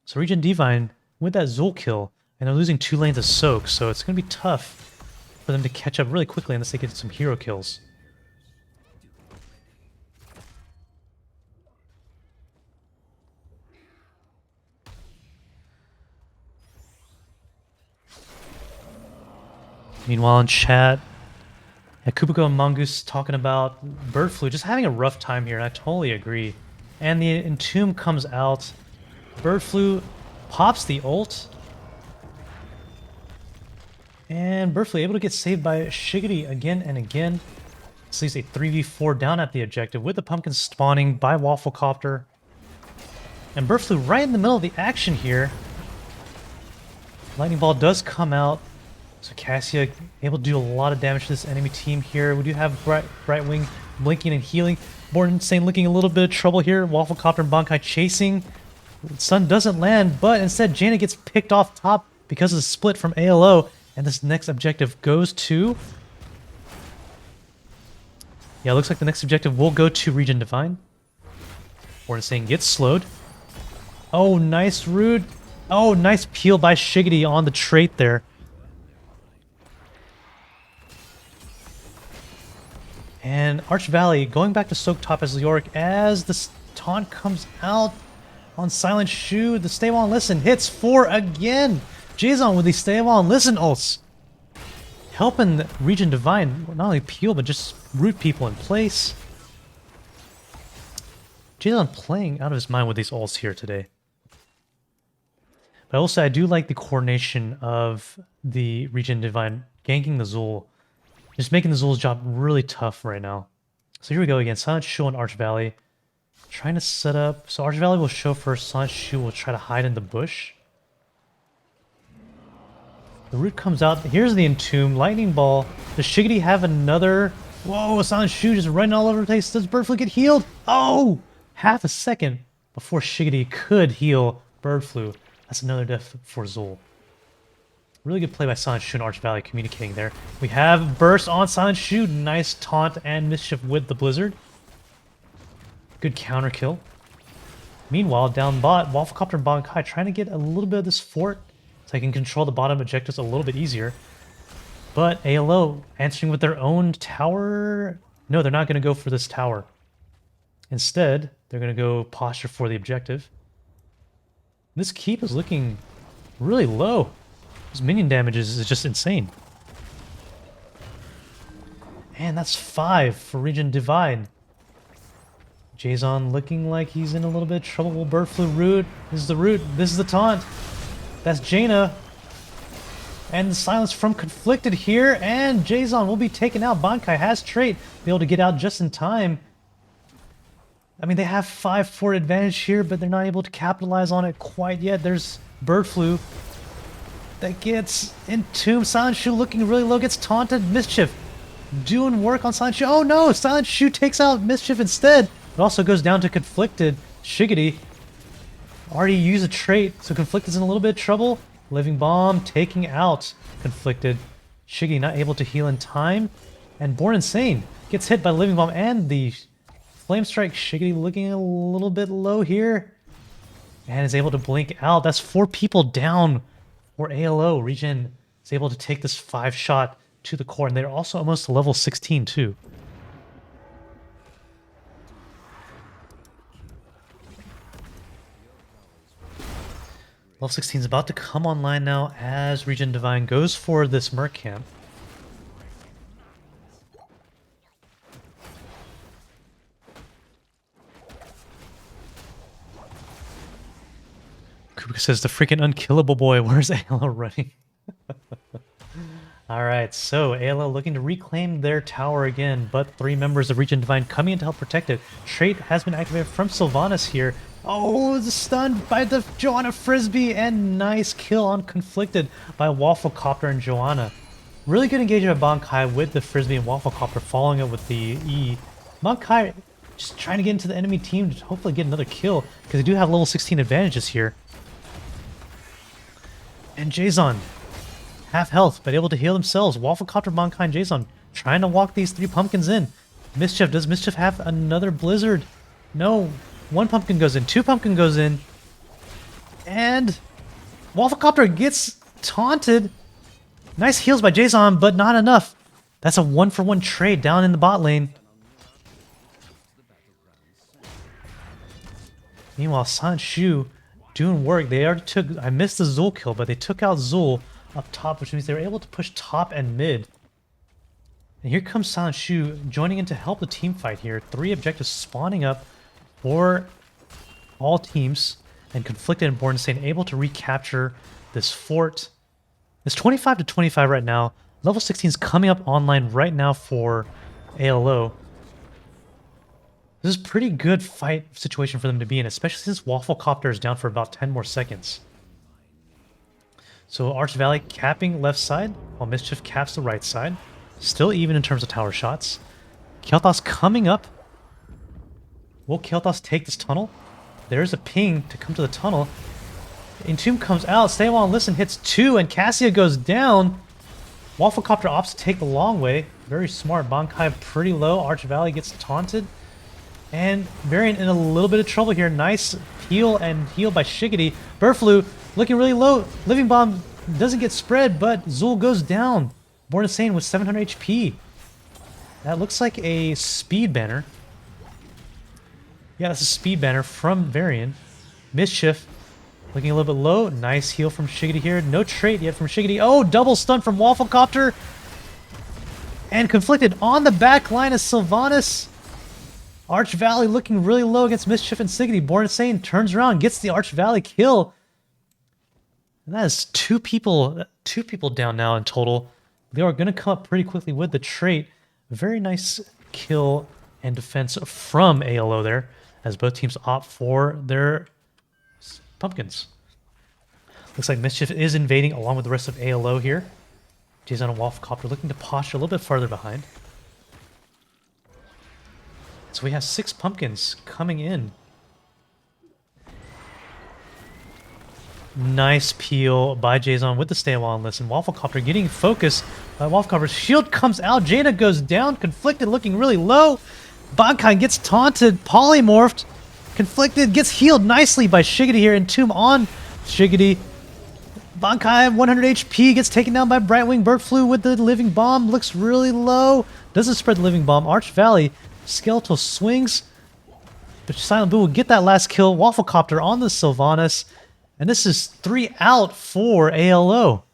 So Regen Divine with that Zul kill, and they're losing 2 lanes of soak, so it's going to be tough for them to catch up really quickly unless they get some hero kills. Meanwhile in chat, Kubiko and Mongoose talking about Bird Flu just having a rough time here, and I totally agree. And the Entomb comes out. Bird Flu pops the ult. And Bird Flu able to get saved by Shiggity again and again. This leaves a 3v4 down at the objective with the pumpkin spawning by Wafflecopter. And Bird Flu right in the middle of the action here. Lightning Ball does come out. So Cassia able to do a lot of damage to this enemy team here. We do have Brightwing blinking and healing. Born Insane looking a little bit of trouble here. Wafflecopter and Bankai chasing. Sun doesn't land, but instead Jaina gets picked off top because of the split from ALO. And this next objective goes to... Yeah, it looks like the next objective will go to Regen Divine. Born Insane gets slowed. Oh, nice root. Oh, nice peel by Shiggity on the trait there. And Arch Valley going back to soak top as Leoric as the taunt comes out on Silent Shoe. The Stay While and Listen hits 4 again. Jason with the Stay While and Listen ults. Helping Regen Divine not only peel but just root people in place. Jason playing out of his mind with these ults here today. But also I do like the coordination of the Regen Divine ganking the Zul. Just making the Zul's job really tough right now. So here we go again. Silent Shoe on Arch Valley. Trying to set up. So Arch Valley will show first. Silent Shoe will try to hide in the bush. The root comes out. Here's the Entomb. Lightning Ball. Does Shiggity have another? Whoa, Silent Shoe just running all over the place. Does Bird Flu get healed? Oh! Half a second before Shiggity could heal Bird Flu. That's another death for Zul. Really good play by Silent Shoe and Arch Valley communicating there. We have Burst on Silent Shoe. Nice taunt and mischief with the Blizzard. Good counter kill. Meanwhile, down bot, Wafflecopter and Bankai trying to get a little bit of this fort so I can control the bottom objectives a little bit easier. But ALO answering with their own tower. No, they're not going to go for this tower. Instead, they're going to go posture for the objective. This keep is looking really low. His minion damage is just insane. And that's 5 for Regen Divine. Jason looking like he's in a little bit of trouble. Will Bird Flu root. This is the root. This is the taunt. That's Jaina. And the silence from Conflicted here. And Jason will be taken out. Bankai has trait. Be able to get out just in time. I mean, they have 5-4 advantage here, but they're not able to capitalize on it quite yet. There's Bird Flu that gets Entombed. Silent Shoe looking really low. Gets taunted. Mischief doing work on Silent Shoe. Oh no! Silent Shoe takes out Mischief instead. It also goes down to Conflicted. Shiggity already used a trait, so Conflicted's in a little bit of trouble. Living Bomb taking out Conflicted. Shiggity not able to heal in time. And Born Insane gets hit by Living Bomb and the Flame Strike. Shiggity looking a little bit low here. And is able to blink out. That's 4 people down for ALO. Regen is able to take this 5-shot to the core. And they're also almost level 16 too. Level 16 is about to come online now as Regen Divine goes for this Merc Camp. Kubrick says the freaking unkillable boy. Where's ALO running? Alright, so ALO looking to reclaim their tower again, but 3 members of Regen Divine coming in to help protect it. Trait has been activated from Sylvanas here. Oh, the stun by the Joanna Frisbee, and nice kill on Conflicted by Wafflecopter and Joanna. Really good engagement by Bankai with the Frisbee and Wafflecopter, following it with the E. Bankai just trying to get into the enemy team to hopefully get another kill, because they do have level 16 advantages here. And Jason, half health, but able to heal themselves. Wafflecopter, Bankai, and Jason trying to walk these 3 pumpkins in. Mischief, does Mischief have another Blizzard? No. 1 pumpkin goes in, 2 pumpkin goes in, and Wafflecopter gets taunted. Nice heals by Jason, but not enough. That's a 1-for-1 trade down in the bot lane. Meanwhile, Silent Shoe doing work. They already took, I missed the Zul kill, but they took out Zul up top, which means they were able to push top and mid. And here comes Silent Shoe joining in to help the team fight here. 3 objectives spawning up for all teams, and Conflicted and Born Insane able to recapture this fort. It's 25 to 25 right now. Level 16 is coming up online right now for ALO. This is a pretty good fight situation for them to be in, especially since Wafflecopter is down for about 10 more seconds. So Arch Valley capping left side, while Mischief caps the right side. Still even in terms of tower shots. Kel'Thas coming up. Will Kel'Thas take this tunnel? There's a ping to come to the tunnel. Entomb comes out. Stay While and Listen hits 2, and Cassia goes down. Wafflecopter opts to take the long way. Very smart. Bankai pretty low. Arch Valley gets taunted. And Variant in a little bit of trouble here. Nice heal and heal by Shiggity. Bird Flu looking really low. Living Bomb doesn't get spread, but Zul goes down. Born Insane with 700 HP. That looks like a speed banner. Yeah, that's a speed banner from Varian. Mischief looking a little bit low. Nice heal from Shiggity here. No trait yet from Shiggity. Oh, double stun from Wafflecopter. And Conflicted on the back line of Sylvanas. Arch Valley looking really low against Mischief and Siggity. Born Insane turns around, gets the Arch Valley kill. And that is two people down now in total. They are going to come up pretty quickly with the trait. Very nice kill and defense from ALO there, as both teams opt for their pumpkins. Looks like Mischief is invading along with the rest of ALO here. Jason and Wafflecopter looking to posture a little bit farther behind. So we have 6 pumpkins coming in. Nice peel by Jason with the stay while and listen. Wafflecopter getting focused by Wafflecopter's shield comes out. Jaina goes down. Conflicted looking really low. Bankai gets taunted. Polymorphed. Conflicted gets healed nicely by Shiggity here. Entomb on Shiggity. Bankai 100 HP gets taken down by Brightwing. Bird Flu with the Living Bomb. Looks really low. Doesn't spread the Living Bomb. Arch Valley. Skeletal swings. But Silent Boo will get that last kill. Wafflecopter on the Sylvanas. And this is 3 out for ALO.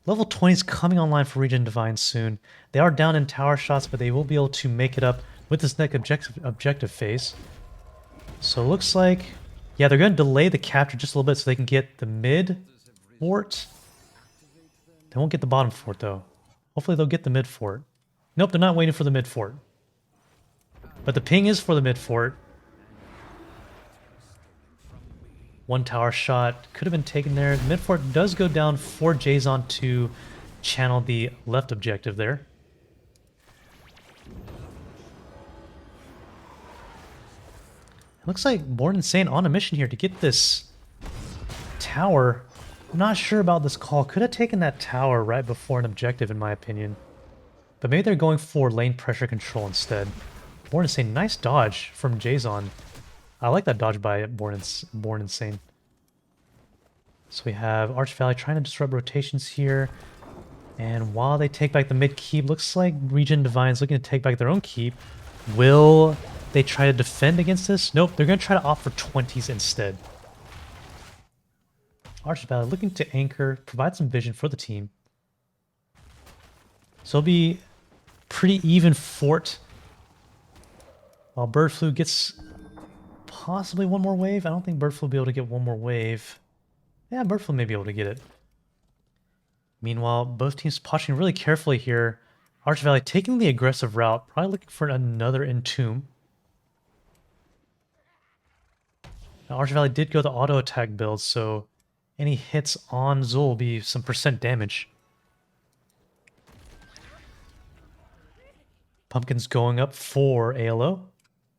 Level 20 is coming online for Regen Divine soon. They are down in tower shots, but they will be able to make it up with this next objective phase. So it looks like, yeah, they're going to delay the capture just a little bit so they can get the mid fort. They won't get the bottom fort, though. Hopefully they'll get the mid fort. Nope, they're not waiting for the mid fort. But the ping is for the mid fort. 1 tower shot could have been taken there. The mid fort does go down for Jason to channel the left objective there. It looks like Born Insane on a mission here to get this tower. I'm not sure about this call. Could have taken that tower right before an objective, in my opinion. But maybe they're going for lane pressure control instead. Born Insane, nice dodge from Jason. I like that dodge by Born Insane. So we have Arch Valley trying to disrupt rotations here. And while they take back the mid keep, looks like Regen Divine's looking to take back their own keep. Will they try to defend against this? Nope, they're going to try to opt for 20s instead. Arch Valley looking to anchor, provide some vision for the team. So it'll be pretty even fort. While Bird Flu gets possibly one more wave. I don't think Bird Flu will be able to get one more wave. Yeah, Bird Flu may be able to get it. Meanwhile, both teams posturing really carefully here. Arch Valley taking the aggressive route, probably looking for another Entomb. Now, Arch Valley did go the auto attack build, so any hits on Zul will be some percent damage. Pumpkins going up for ALO.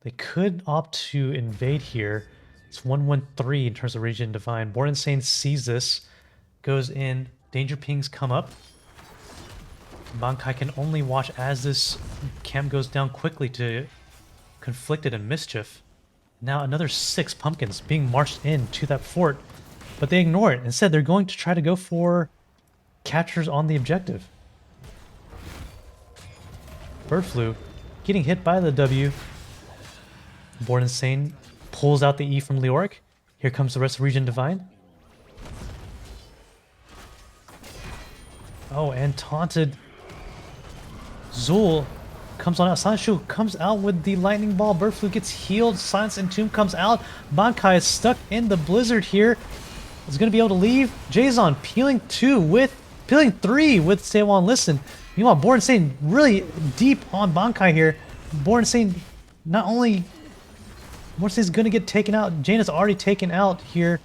They could opt to invade here. It's 1-1-3 in terms of Regen Divine. Born Insane sees this, goes in. Danger pings come up. Bankai can only watch as this camp goes down quickly to Conflicted and Mischief. Now another 6 pumpkins being marched in to that fort, but they ignore it. Instead, they're going to try to go for captures on the objective. Bird Flu getting hit by the W. Born Insane pulls out the E from Leoric. Here comes the rest of Regen Divine. Oh, and taunted. Zul comes on out. Silent Shu comes out with the lightning ball. Bird Flu gets healed. Silence Entomb comes out. Bankai is stuck in the blizzard here. Is going to be able to leave. Jason peeling 3 with Stay While and Listen. Meanwhile, Born Insane really deep on Bankai here. Born Insane not only... Born Insane's going to get taken out. Jaina's already taken out here.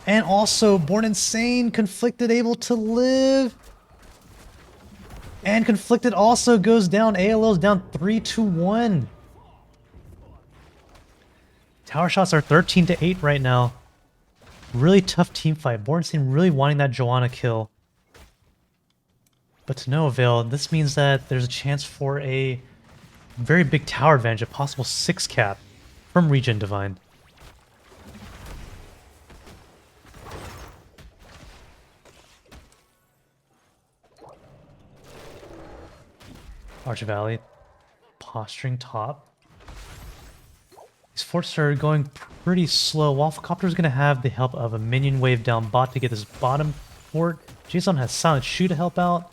And also, Born Insane, Conflicted able to live. And Conflicted also goes down. ALO's down 3-1. Tower shots are 13-8 right now. Really tough team fight. Born Insane really wanting that Joanna kill. But to no avail. This means that there's a chance for a very big tower advantage, a possible 6 cap from Regen Divine. Arch Valley posturing top. These forts are going pretty slow. Wafflecopter's going to have the help of a minion wave down bot to get this bottom fort. Jason has Silent Shoe to help out.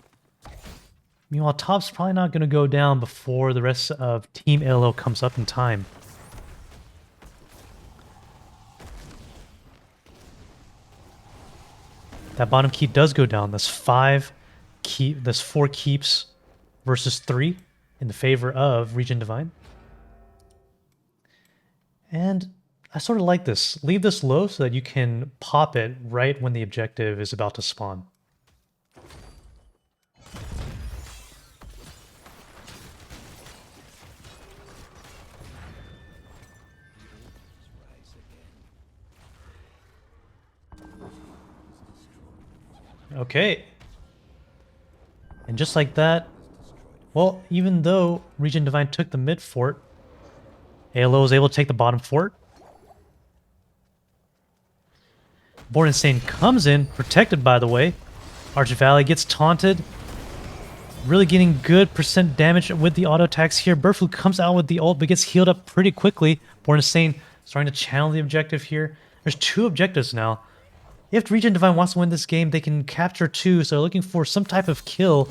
Meanwhile, top's probably not going to go down before the rest of Team ALO comes up in time. That bottom keep does go down. That's 4 keeps versus 3 in the favor of Regen Divine. And I sort of like this. Leave this low so that you can pop it right when the objective is about to spawn. Okay. And just like that, well, even though Regen Divine took the mid fort, ALO was able to take the bottom fort. Born Insane comes in, protected by the way. Arch Valley gets taunted. Really getting good percent damage with the auto attacks here. Birdflu comes out with the ult, but gets healed up pretty quickly. Born Insane starting to channel the objective here. There's 2 objectives now. If Regen Divine wants to win this game, they can capture 2, so they're looking for some type of kill.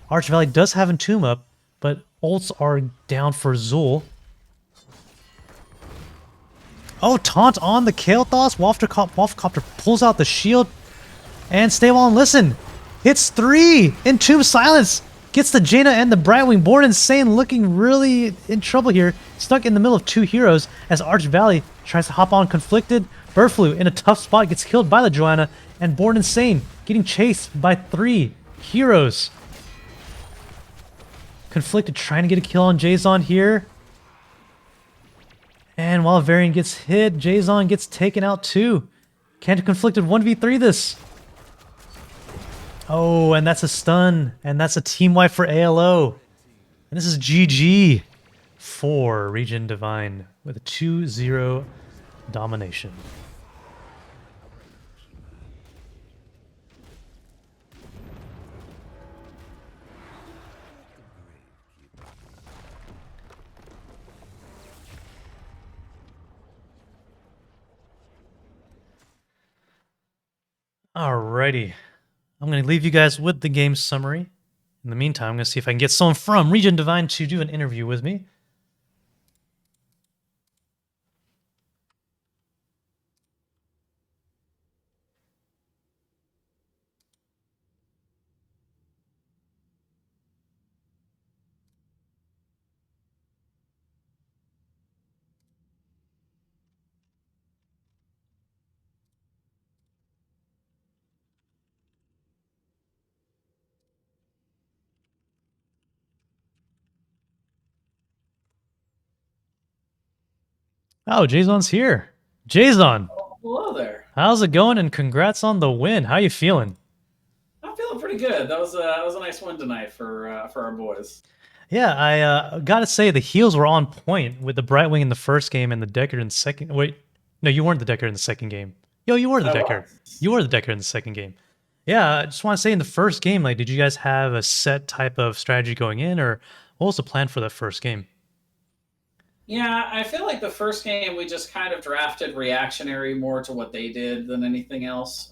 Arch Valley does have Entomb up, but ults are down for Zul. Oh, taunt on the Kael'thas. Wafflecopter pulls out the shield. And stay well and listen. Hits 3. Entomb silence. Gets the Jaina and the Brightwing. Born Insane looking really in trouble here. Stuck in the middle of 2 heroes as Arch Valley tries to hop on Conflicted. Birdflu in a tough spot gets killed by the Joanna. And Born Insane getting chased by 3 heroes. Conflicted trying to get a kill on Jason here. And while Varian gets hit, Jason gets taken out too. Can't Conflicted 1v3 this. Oh, and that's a stun. And that's a team wipe for ALO. And this is GG for Regen Divine with a 2-0 domination. Alrighty. I'm going to leave you guys with the game summary. In the meantime, I'm going to see if I can get someone from Regen Divine to do an interview with me. Oh, Jason's here. Jason, Oh, hello there. how's it going? And congrats on the win. How you feeling? I'm feeling pretty good. That was a nice win tonight for our boys. Yeah, I gotta say the heals were on point with the Brightwing in the first game and the Decker in the second. Wait, no, you weren't the Decker in the second game. Yo, you were the I Decker. was. You were the Decker in the second game. Yeah, I just want to say in the first game, like, did you guys have a set type of strategy going in, or what was the plan for that first game? Yeah, I feel like the first game we just kind of drafted reactionary more to what they did than anything else.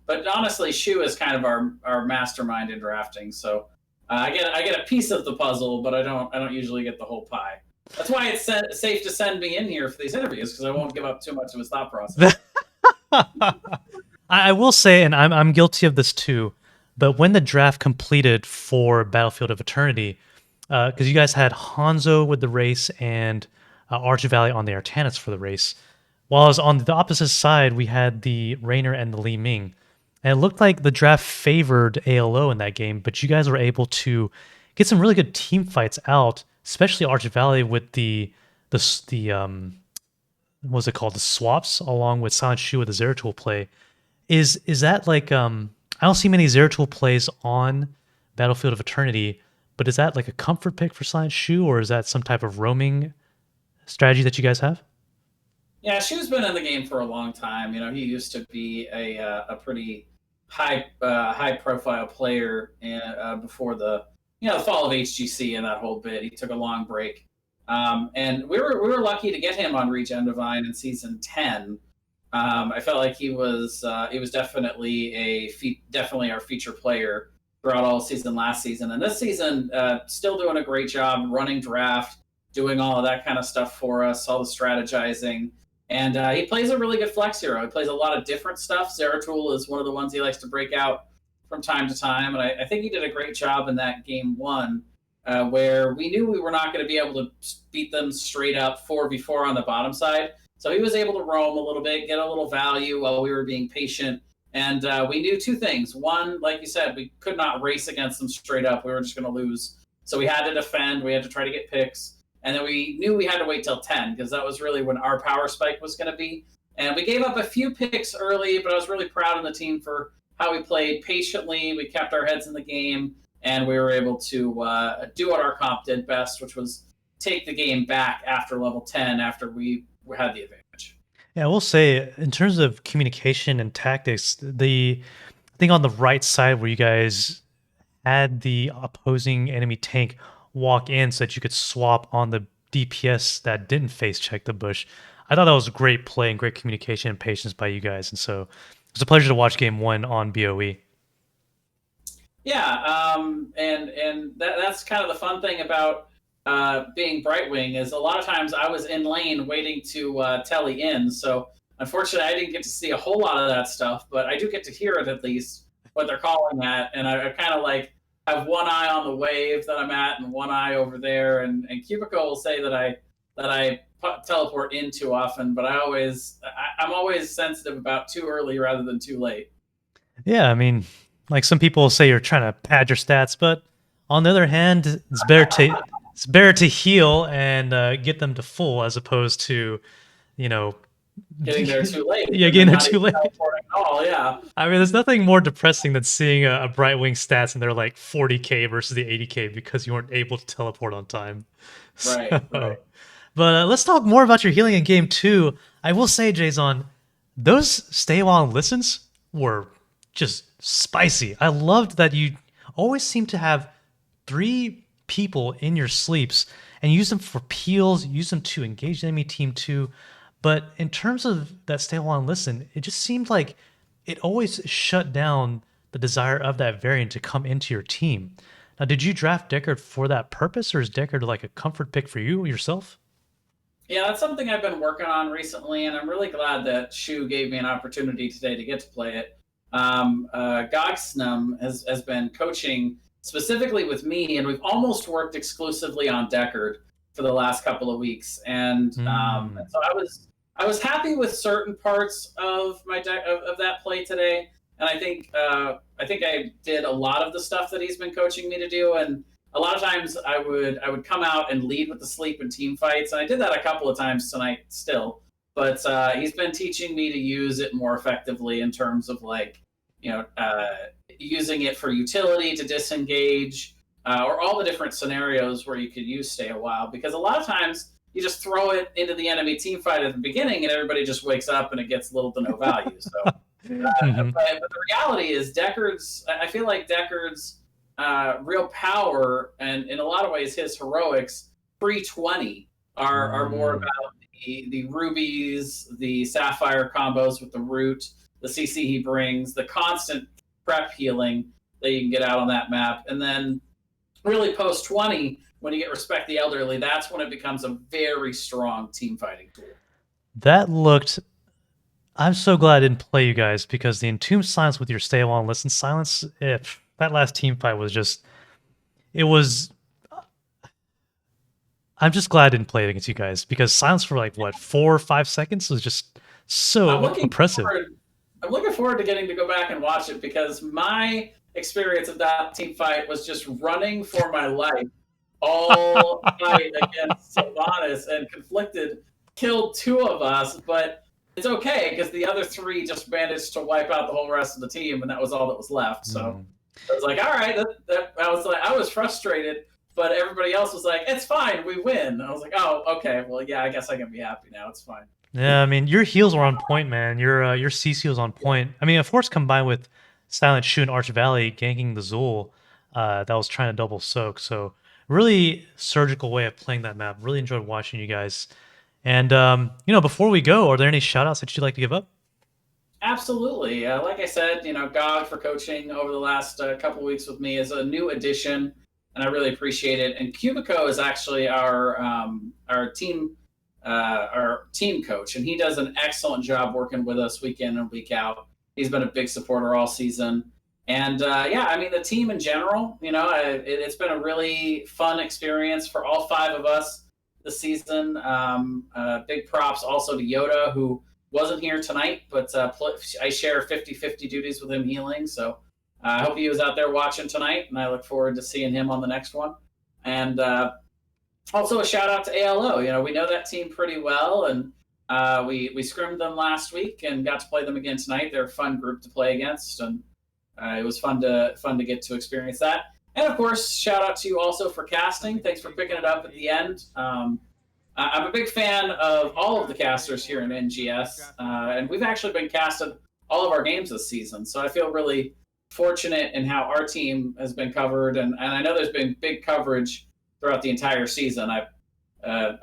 But honestly, Shu is kind of our mastermind in drafting. So I get a piece of the puzzle, but I don't usually get the whole pie. That's why it's safe to send me in here for these interviews because I won't give up too much of his thought process. I will say, and I'm guilty of this too, but when the draft completed for Battlefield of Eternity, because you guys had Hanzo with the race and Arch Valley on the Artanis for the race, while as on the opposite side we had the Raynor and the Li Ming, and it looked like the draft favored ALO in that game, but you guys were able to get some really good team fights out, especially Arch Valley with the what was it called, the swaps along with Silent Shoe with the Zeratul play. Is that like I don't see many Zeratul plays on Battlefield of Eternity, but is that like a comfort pick for Silent Shoe, or is that some type of roaming strategy that you guys have? Yeah, Shu's been in the game for a long time. You know, he used to be a pretty high profile player before the the fall of HGC and that whole bit. He took a long break, and we were lucky to get him on Regen Divine in season 10. I felt like he was definitely definitely our feature player throughout all season last season, and this season still doing a great job running draft, doing all of that kind of stuff for us, all the strategizing. And he plays a really good flex hero. He plays a lot of different stuff. Zeratul is one of the ones he likes to break out from time to time, and I think he did a great job in that game one, where we knew we were not going to be able to beat them straight up 4v4 on the bottom side. So he was able to roam a little bit, get a little value while we were being patient. And we knew two things. One, like you said, we could not race against them straight up. We were just going to lose. So we had to defend. We had to try to get picks. And then we knew we had to wait till 10 because that was really when our power spike was going to be. And we gave up a few picks early, but I was really proud of the team for how we played patiently. We kept our heads in the game, and we were able to do what our comp did best, which was take the game back after level 10 after we had the advantage. Yeah, I will say, in terms of communication and tactics, the thing on the right side where you guys had the opposing enemy tank walk in so that you could swap on the DPS that didn't face check the bush. I thought that was a great play and great communication and patience by you guys. And so it was a pleasure to watch game one on BOE. Yeah, and that's kind of the fun thing about being Brightwing is a lot of times I was in lane waiting to telly in. So unfortunately, I didn't get to see a whole lot of that stuff, but I do get to hear it at least what they're calling at, and I kind of like have one eye on the wave that I'm at and one eye over there. And Cubicle will say that I teleport in too often, but I'm always sensitive about too early rather than too late. Yeah, I mean, like some people say you're trying to pad your stats, but on the other hand, it's better to heal and get them to full as opposed to, you know, Getting there too late. yeah, And getting then there not too even late. teleporting at all. Yeah. I mean, there's nothing more depressing than seeing a Brightwing stats and they're like 40k versus the 80k because you weren't able to teleport on time. Right. So, but let's talk more about your healing in game two. I will say, Jason, those stay a while and listens were just spicy. I loved that you always seem to have three people in your sleeps and use them for peels, use them to engage the enemy team too. But in terms of that stay a while and listen, it just seemed like it always shut down the desire of that variant to come into your team. Now, did you draft Deckard for that purpose, or is Deckard like a comfort pick for you yourself? Yeah, that's something I've been working on recently, and I'm really glad that Shu gave me an opportunity today to get to play it. Gogsnum has been coaching specifically with me, and we've almost worked exclusively on Deckard for the last couple of weeks. And so I was happy with certain parts of my deck of that play today, and I think I did a lot of the stuff that he's been coaching me to do. And a lot of times I would come out and lead with the sleep and team fights, and I did that a couple of times tonight still. But he's been teaching me to use it more effectively in terms of like using it for utility to disengage, or all the different scenarios where you could use stay a while. Because a lot of times you just throw it into the enemy team fight at the beginning, and everybody just wakes up and it gets little to no value. So, but the reality is Deckard's. I feel like Deckard's real power, and in a lot of ways his heroics pre-20 are more about the rubies, the sapphire combos with the root, the CC he brings, the constant prep healing that you can get out on that map. And then really post 20, when you get Respect the Elderly, that's when it becomes a very strong team fighting tool. That looked. I'm so glad I didn't play you guys because the Entombed Silence with your stay a while and listen silence, if that last team fight was just. It was. I'm just glad I didn't play it against you guys because silence for like what 4 or 5 seconds was just so impressive. I'm looking forward to getting to go back and watch it because my experience of that team fight was just running for my life all fight against Sylvanas, and Conflicted killed 2 of us, but it's okay because the other 3 just managed to wipe out the whole rest of the team, and that was all that was left. So I was like, all right, I was frustrated, but everybody else was like, it's fine, we win. I was like, oh, okay, well, yeah, I guess I can be happy now. It's fine. Yeah, I mean, your heals were on point, man. Your CC was on point. I mean, of course, combined with Silent Shoe and Arch Valley ganking the Zul, that was trying to double soak. So really surgical way of playing that map. Really enjoyed watching you guys. And before we go, are there any shout outs that you'd like to give up? Absolutely. Like I said, GOG for coaching over the last couple of weeks with me is a new addition, and I really appreciate it. And Cubico is actually our team coach, and he does an excellent job working with us week in and week out. He's been a big supporter all season. And yeah, I mean, the team in general, it's been a really fun experience for all five of us this season. Big props also to Yoda, who wasn't here tonight, but I share 50-50 duties with him healing. So I hope he was out there watching tonight, and I look forward to seeing him on the next one. And also a shout out to ALO. We know that team pretty well, and we scrimmed them last week and got to play them again tonight. They're a fun group to play against, and it was fun to get to experience that. And of course, shout out to you also for casting. Thanks for picking it up at the end. I'm a big fan of all of the casters here in NGS, and we've actually been casted all of our games this season. So I feel really fortunate in how our team has been covered, and I know there's been big coverage throughout the entire season. I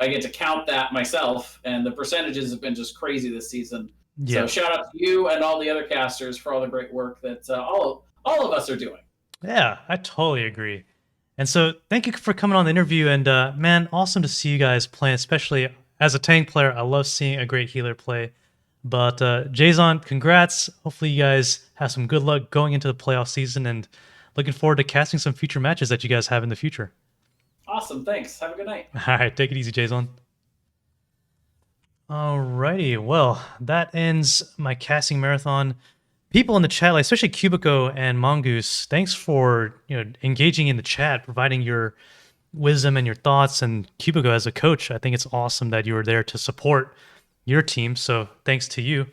get to count that myself, and the percentages have been just crazy this season. Yeah. So shout out to you and all the other casters for all the great work that all of us are doing. Yeah, I totally agree. And so thank you for coming on the interview. And man, awesome to see you guys playing, especially as a tank player. I love seeing a great healer play. But Jason, congrats. Hopefully you guys have some good luck going into the playoff season, and looking forward to casting some future matches that you guys have in the future. Awesome. Thanks. Have a good night. All right, take it easy, Jason. Alrighty, well, that ends my casting marathon. People in the chat, like especially Cubico and Mongoose, thanks for engaging in the chat, providing your wisdom and your thoughts. And Cubico, as a coach, I think it's awesome that you were there to support your team. So thanks to you.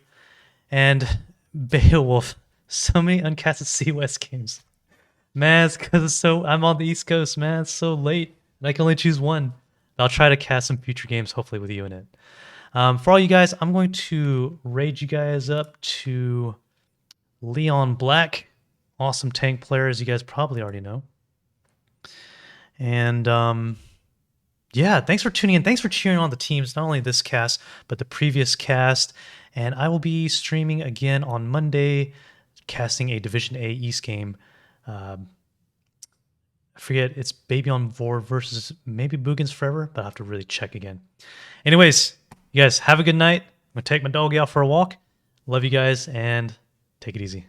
And Beowulf, so many uncasted C West games. Man, it's because I'm on the East Coast, man. It's so late. And I can only choose one. I'll try to cast some future games, hopefully with you in it. For all you guys, I'm going to raid you guys up to Leon Black. Awesome tank player, as you guys probably already know. And yeah, thanks for tuning in. Thanks for cheering on the teams, not only this cast, but the previous cast. And I will be streaming again on Monday, casting a Division A East game. I forget, it's Baby on Vor versus maybe Boogans Forever, but I'll have to really check again. Anyways, you guys have a good night. I'm going to take my doggy out for a walk. Love you guys, and take it easy.